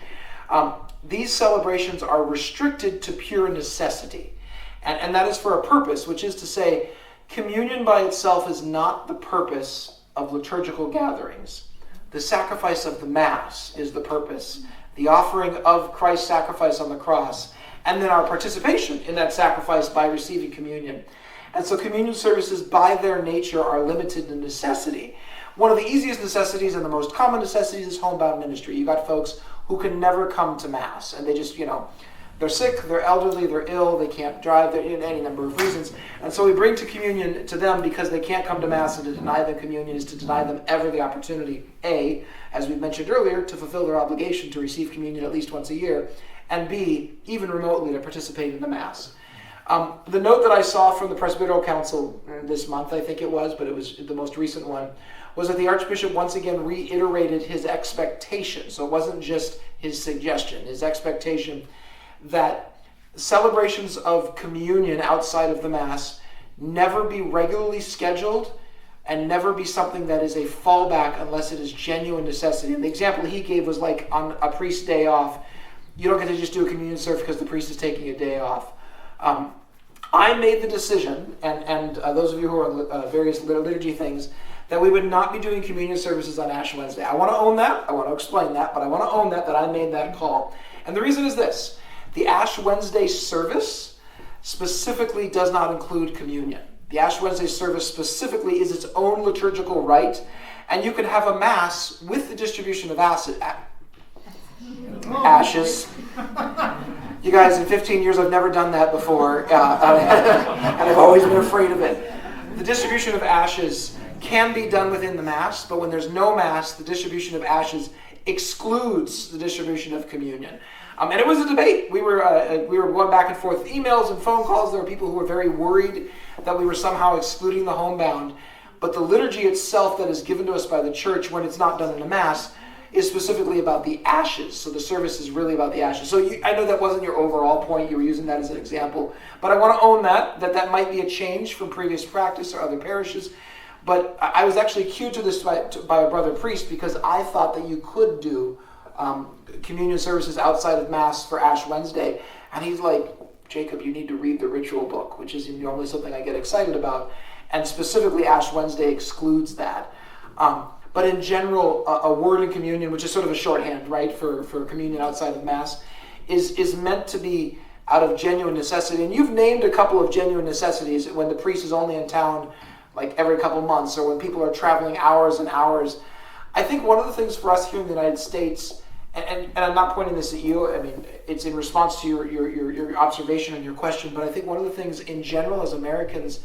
These celebrations are restricted to pure necessity, and that is for a purpose, which is to say, communion by itself is not the purpose of liturgical gatherings. The sacrifice of the Mass is the purpose. The offering of Christ's sacrifice on the cross, and then our participation in that sacrifice by receiving communion. And so communion services by their nature are limited to necessity. One of the easiest necessities and the most common necessities is homebound ministry. You got folks who can never come to Mass, and they just, they're sick, they're elderly, they're ill, they can't drive, they're in any number of reasons. And so we bring to communion to them because they can't come to Mass, and to deny them communion is to deny them ever the opportunity, A, as we mentioned earlier, to fulfill their obligation to receive communion at least once a year, and B, even remotely to participate in the Mass. The note that I saw from the Presbyteral Council this month, I think it was, but it was the most recent one, was that the Archbishop once again reiterated his expectation. So it wasn't just his suggestion, his expectation that celebrations of communion outside of the Mass never be regularly scheduled and never be something that is a fallback unless it is genuine necessity. And the example he gave was like on a priest's day off. You don't get to just do a communion service because the priest is taking a day off. I made the decision, and those of you who are on various liturgy things, that we would not be doing communion services on Ash Wednesday. I want to own that. I want to explain that, but I want to own that I made that call. And the reason is this. The Ash Wednesday service specifically does not include communion. The Ash Wednesday service specifically is its own liturgical rite, and you can have a Mass with the distribution of ashes. You guys, in 15 years, I've never done that before, and I've always been afraid of it. The distribution of ashes can be done within the Mass, but when there's no Mass, the distribution of ashes excludes the distribution of communion. And it was a debate. We were going back and forth with emails and phone calls. There were people who were very worried that we were somehow excluding the homebound. But the liturgy itself that is given to us by the Church when it's not done in the Mass is specifically about the ashes. So the service is really about the ashes. So I know that wasn't your overall point. You were using that as an example. But I want to own that might be a change from previous practice or other parishes. But I was actually cued to this by a brother priest because I thought that you could do communion services outside of Mass for Ash Wednesday. And he's like, Jacob, you need to read the ritual book, which is normally something I get excited about, and specifically Ash Wednesday excludes that. But in general, a word in communion, which is sort of a shorthand, right, for communion outside of Mass, is meant to be out of genuine necessity. And you've named a couple of genuine necessities when the priest is only in town like every couple months, or when people are traveling hours and hours. I think one of the things for us here in the United States, and I'm not pointing this at you, I mean, it's in response to your observation and your question, but I think one of the things in general as Americans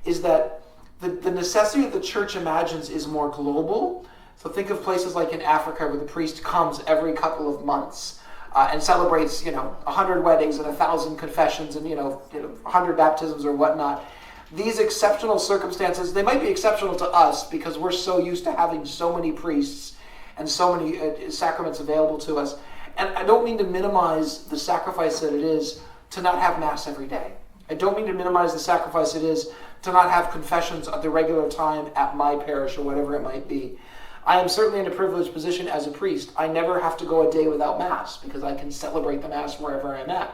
is that the necessity that the church imagines is more global. So think of places like in Africa where the priest comes every couple of months and celebrates, 100 weddings and 1,000 confessions and, 100 baptisms or whatnot. These exceptional circumstances, they might be exceptional to us because we're so used to having so many priests and so many sacraments available to us. And I don't mean to minimize the sacrifice that it is to not have Mass every day. I don't mean to minimize the sacrifice it is to not have confessions at the regular time at my parish or whatever it might be. I am certainly in a privileged position as a priest. I never have to go a day without Mass because I can celebrate the Mass wherever I'm at.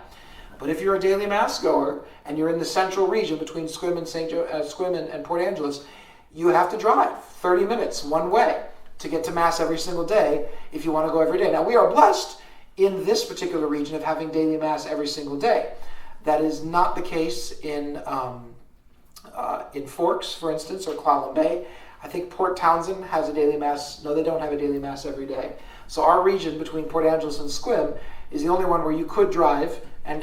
But if you're a daily Mass goer and you're in the central region between Sequim and Port Angeles, you have to drive 30 minutes one way to get to Mass every single day if you want to go every day. Now, we are blessed in this particular region of having daily Mass every single day. That is not the case in Forks, for instance, or Clallam Bay. I think Port Townsend has a daily Mass. No, they don't have a daily Mass every day. So our region between Port Angeles and Sequim is the only one where you could drive and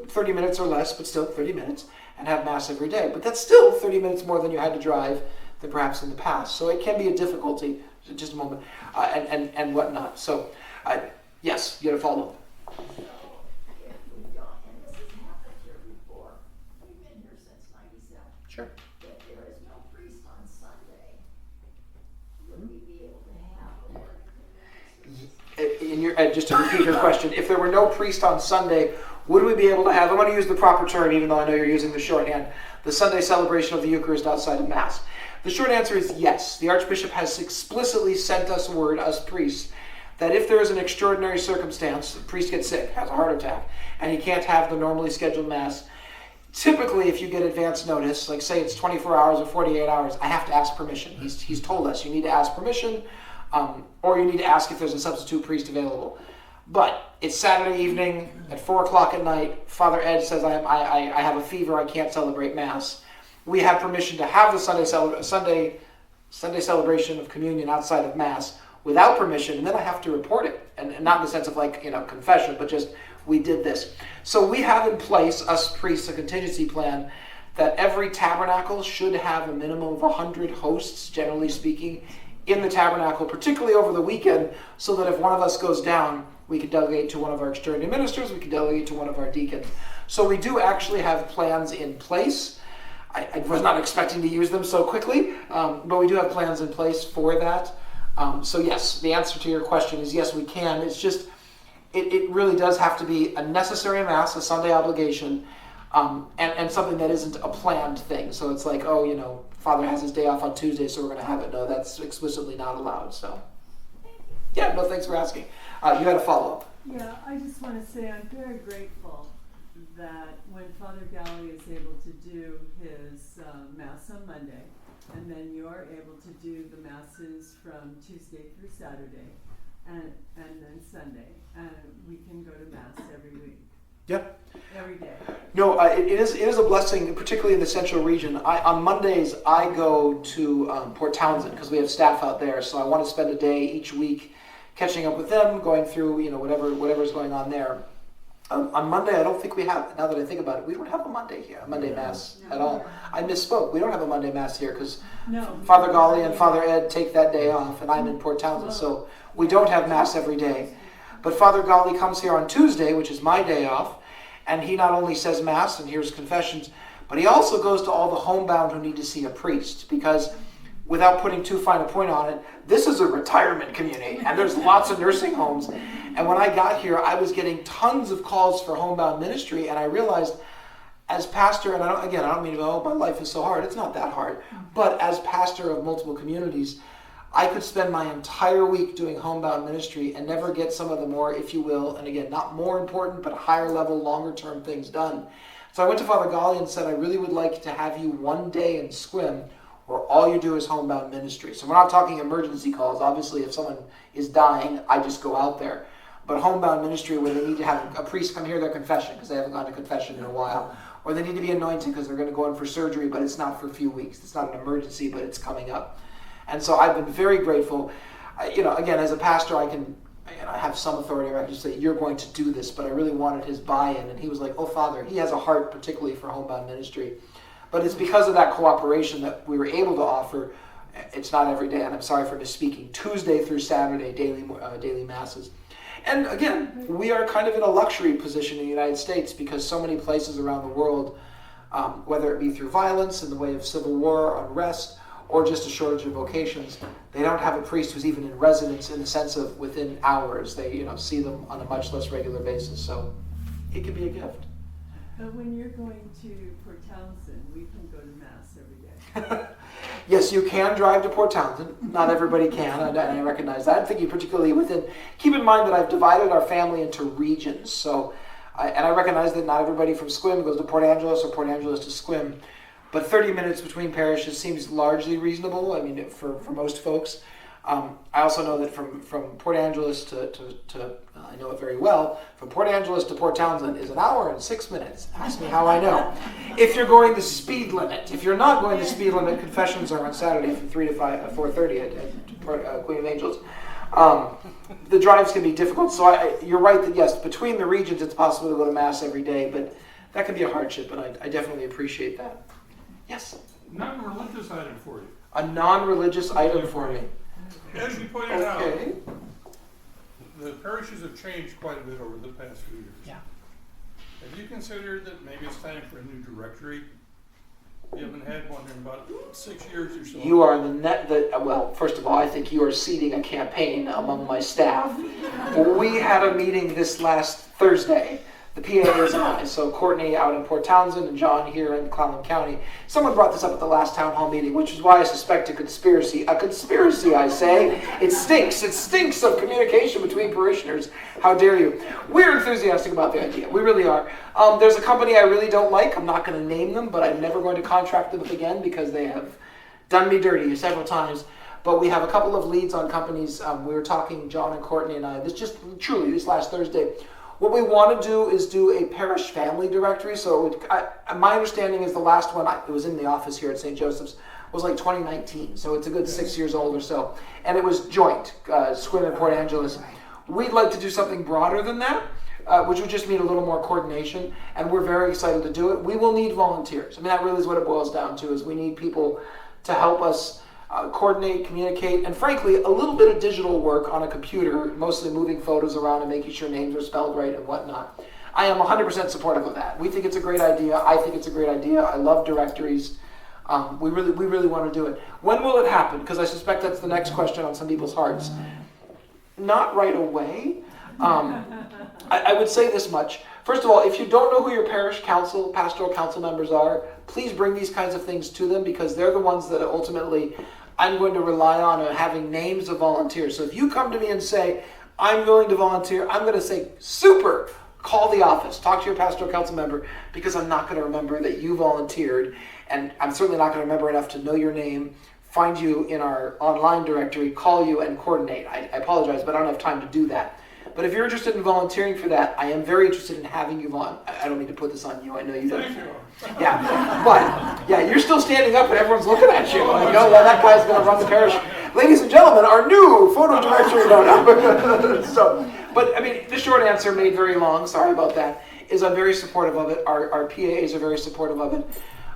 30 minutes or less, but still 30 minutes, and have Mass every day. But that's still 30 minutes more than you had to drive than perhaps in the past. So it can be a difficulty, just a moment, and whatnot. So, yes, you got to follow. Sure. If there is no priest on Sunday, would we be able to have just to repeat your question, if there were no priest on Sunday, would we be able to have, I'm going to use the proper term even though I know you're using the shorthand, the Sunday celebration of the Eucharist outside of Mass? The short answer is yes. The Archbishop has explicitly sent us word, us priests, that if there is an extraordinary circumstance, the priest gets sick, has a heart attack, and he can't have the normally scheduled Mass, typically, if you get advance notice, like say it's 24 hours or 48 hours, I have to ask permission. He's told us you need to ask permission, or you need to ask if there's a substitute priest available. But it's Saturday evening at 4 o'clock at night. Father Ed says I have a fever. I can't celebrate Mass. We have permission to have the Sunday celebration of communion outside of Mass without permission, and then I have to report it, and not in the sense of confession, but just we did this. So we have in place, us priests, a contingency plan that every tabernacle should have a minimum of 100 hosts, generally speaking, in the tabernacle, particularly over the weekend, so that if one of us goes down, we can delegate to one of our extraordinary ministers, we can delegate to one of our deacons. So we do actually have plans in place. I was not expecting to use them so quickly, but we do have plans in place for that. So yes, the answer to your question is yes, we can. It's just, it really does have to be a necessary Mass, a Sunday obligation, and something that isn't a planned thing. So it's like, Father has his day off on Tuesday, so we're going to have it. No, that's explicitly not allowed. So, yeah, no, thanks for asking. You had a follow-up. Yeah, I just want to say I'm very grateful that when Father Galley is able to do his Mass on Monday, and then you're able to do the Masses from Tuesday through Saturday, and then Sunday, and we can go to Mass every week. Yep. Every day. No, it is a blessing, particularly in the central region. On Mondays, I go to Port Townsend because we have staff out there, so I want to spend a day each week catching up with them, going through whatever's going on there. On Monday, I don't think we have, now that I think about it, we don't have a Monday here, a Monday Mass at all. I misspoke. We don't have a Monday Mass here because Father Galley and Father Ed take that day off, and I'm in Port Townsend, so we don't have Mass every day. But Father Galley comes here on Tuesday, which is my day off, and he not only says Mass and hears confessions, but he also goes to all the homebound who need to see a priest, because without putting too fine a point on it, this is a retirement community, and there's lots of nursing homes. And when I got here, I was getting tons of calls for homebound ministry, and I realized as pastor, and I don't mean to go, my life is so hard. It's not that hard. But as pastor of multiple communities, I could spend my entire week doing homebound ministry and never get some of the more, if you will, and again, not more important, but higher level, longer term things done. So I went to Father Galli and said, I really would like to have you one day in Sequim where all you do is homebound ministry. So we're not talking emergency calls. Obviously, if someone is dying, I just go out there. But homebound ministry where they need to have a priest come hear their confession because they haven't gone to confession in a while. Or they need to be anointed because they're going to go in for surgery, but it's not for a few weeks. It's not an emergency, but it's coming up. And so I've been very grateful. Again, as a pastor, I have some authority. I can just say, you're going to do this, but I really wanted his buy-in. And he was like, oh, Father, he has a heart particularly for homebound ministry. But it's because of that cooperation that we were able to offer. It's not every day, and I'm sorry for misspeaking, Tuesday through Saturday, daily masses. And again, we are kind of in a luxury position in the United States because so many places around the world, whether it be through violence in the way of civil war, unrest, or just a shortage of vocations, they don't have a priest who's even in residence in the sense of within hours. They see them on a much less regular basis. So it could be a gift. But when you're going to Port Townsend, we can go to Mass every day. Yes, you can drive to Port Townsend. Not everybody can, and I recognize that. I'm thinking particularly keep in mind that I've divided our family into regions. So, I recognize that not everybody from Sequim goes to Port Angeles or Port Angeles to Sequim, but 30 minutes between parishes seems largely reasonable, for most folks. I also know that from Port Angeles to I know it very well, from Port Angeles to Port Townsend is 1 hour and 6 minutes. Ask me how I know. If you're going the speed limit. If you're not going the speed limit, confessions are on Saturday from 3 to 4:30 at Queen of Angels. The drives can be difficult, so you're right that yes, between the regions it's possible to go to Mass every day, but that can be a hardship, and I definitely appreciate that. Yes? Non-religious item for you. A non-religious item for me. As you pointed out, the parishes have changed quite a bit over the past few years. Yeah. Have you considered that maybe it's time for a new directory? You haven't had one in about 6 years or so. You are well, first of all, I think you are seeding a campaign among my staff. We had a meeting this last Thursday, the PAs and I, so Courtney out in Port Townsend and John here in Clallam County. Someone brought this up at the last town hall meeting, which is why I suspect a conspiracy. A conspiracy, I say. It stinks of communication between parishioners. How dare you? We're enthusiastic about the idea. We really are. There's a company I really don't like. I'm not going to name them, but I'm never going to contract them again because they have done me dirty several times. But we have a couple of leads on companies. We were talking, John and Courtney and I, this last Thursday. What we want to do is do a parish family directory. So my understanding is the last one, it was in the office here at St. Joseph's, was like 2019. So it's a good 6 years old or so. And it was joint, Sequim and Port Angeles. We'd like to do something broader than that, which would just mean a little more coordination. And we're very excited to do it. We will need volunteers. That really is what it boils down to, is we need people to help us coordinate, communicate, and frankly, a little bit of digital work on a computer, mostly moving photos around and making sure names are spelled right and whatnot. I am 100% supportive of that. We think it's a great idea. I think it's a great idea. I love directories. We really want to do it. When will it happen? Because I suspect that's the next question on some people's hearts. Not right away. I would say this much. First of all, if you don't know who your parish council, pastoral council members are, please bring these kinds of things to them because they're the ones that ultimately I'm going to rely on having names of volunteers. So if you come to me and say, I'm willing to volunteer, I'm going to say, super, call the office, talk to your pastoral council member because I'm not going to remember that you volunteered and I'm certainly not going to remember enough to know your name, find you in our online directory, call you and coordinate. I apologize, but I don't have time to do that. But if you're interested in volunteering for that, I am very interested in having you I don't mean to put this on you. I know you don't. Yeah, but you're still standing up and everyone's looking at you. Like, oh, yeah, that guy's going to run the parish. Ladies and gentlemen, our new photo directory. No. But the short answer, made very long, sorry about that, is I'm very supportive of it. Our PAs are very supportive of it.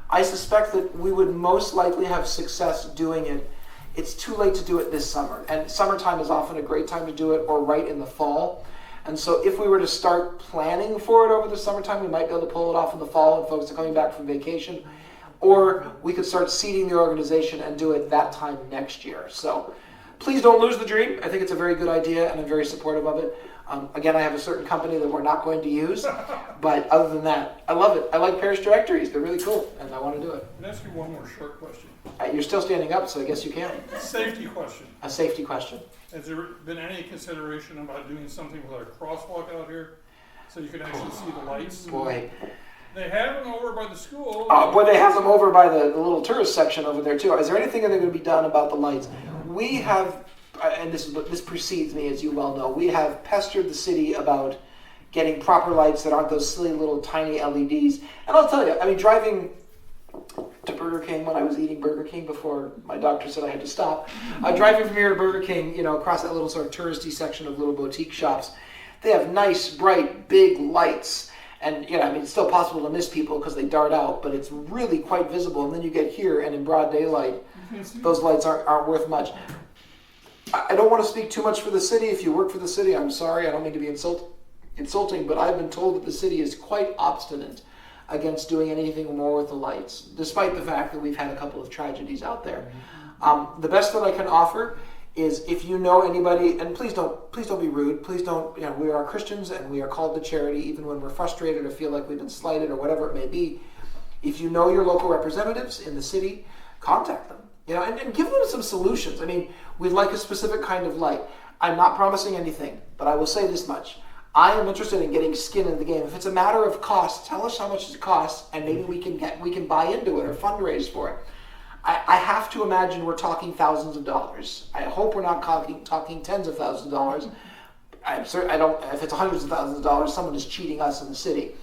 I suspect that we would most likely have success doing it. It's too late to do it this summer, and summertime is often a great time to do it, or right in the fall. And so if we were to start planning for it over the summertime, we might be able to pull it off in the fall and folks are coming back from vacation, or we could start seeding the organization and do it that time next year. So please don't lose the dream. I think it's a very good idea, and I'm very supportive of it. Again, I have a certain company that we're not going to use, but other than that, I love it. I like parish directories. They're really cool, and I want to do it. Can I ask you one more short question? You're still standing up, so I guess you can. Safety question. A safety question. Has there been any consideration about doing something with our crosswalk out here? So you can actually see the lights? Boy. They have them over by the school. Oh, boy, they have them over by the little tourist section over there, too. Is there anything that going to be done about the lights? We have, and this precedes me, as you well know, we have pestered the city about getting proper lights that aren't those silly little tiny LEDs. And I'll tell you, I mean, driving to Burger King when I was eating Burger King before my doctor said I had to stop. Driving from here to Burger King, across that little sort of touristy section of little boutique shops, they have nice, bright, big lights. And, it's still possible to miss people because they dart out, but it's really quite visible. And then you get here, and in broad daylight, those lights aren't worth much. I don't want to speak too much for the city. If you work for the city, I'm sorry. I don't mean to be insulting, but I've been told that the city is quite obstinate against doing anything more with the lights, despite the fact that we've had a couple of tragedies out there. The best that I can offer is, if you know anybody, and please don't be rude. Please don't. We are Christians and we are called to charity, even when we're frustrated or feel like we've been slighted or whatever it may be. If you know your local representatives in the city, contact them. And give them some solutions. I mean, we'd like a specific kind of light. I'm not promising anything, but I will say this much. I am interested in getting skin in the game. If it's a matter of cost, tell us how much it costs, and maybe we can buy into it or fundraise for it. I have to imagine we're talking thousands of dollars. I hope we're not talking tens of thousands of dollars. If it's hundreds of thousands of dollars, someone is cheating us in the city.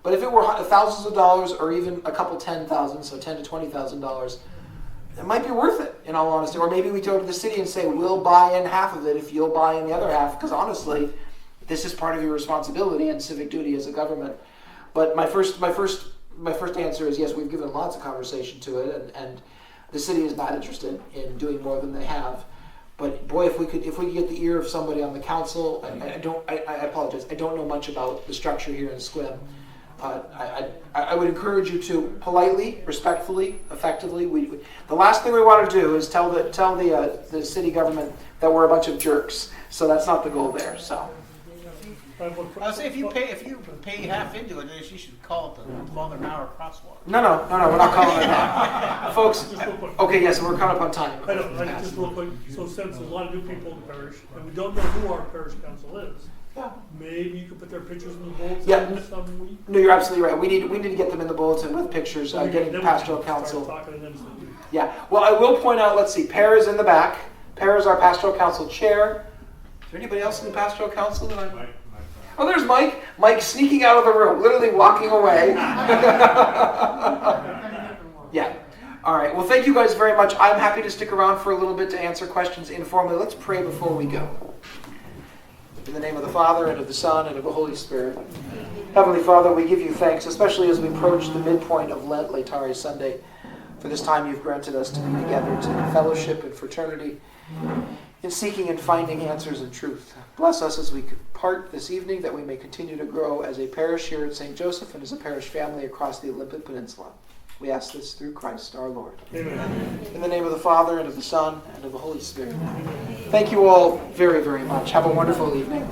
But if it were thousands of dollars, or even a couple $10,000, so $10,000 to $20,000, it might be worth it, in all honesty. Or maybe we go to the city and say, we'll buy in half of it if you'll buy in the other half, because honestly, this is part of your responsibility and civic duty as a government. But my first answer is yes, we've given lots of conversation to it, and the city is not interested in doing more than they have. But boy, if we could get the ear of somebody on the council, I apologize, I don't know much about the structure here in Sequim. I would encourage you to politely, respectfully, effectively. The last thing we want to do is tell the city government that we're a bunch of jerks. So that's not the goal there. So. I'll say if you pay half into it, then you should call it the Father Maurer crosswalk. No, we're not calling it that. Folks, okay, yes, we're coming up on time. I know, just real quick, so since there's a lot of new people in the parish, and we don't know who our parish council is, maybe you could put their pictures in the bulletin some week? No, you're absolutely right. We need to get them in the bulletin with pictures, getting pastoral council. Yeah, well, I will point out, let's see, Per is in the back. Per is our pastoral council chair. Is there anybody else in the pastoral council that I'm... Oh, there's Mike. Mike sneaking out of the room, literally walking away. Yeah. All right. Well, thank you guys very much. I'm happy to stick around for a little bit to answer questions informally. Let's pray before we go. In the name of the Father, and of the Son, and of the Holy Spirit. Heavenly Father, we give you thanks, especially as we approach the midpoint of Lent, Laetare Sunday, for this time you've granted us to be together, to fellowship and fraternity, in seeking and finding answers and truth. Bless us as we part this evening, that we may continue to grow as a parish here at St. Joseph and as a parish family across the Olympic Peninsula. We ask this through Christ our Lord. Amen. In the name of the Father, and of the Son, and of the Holy Spirit. Thank you all very, very much. Have a wonderful evening.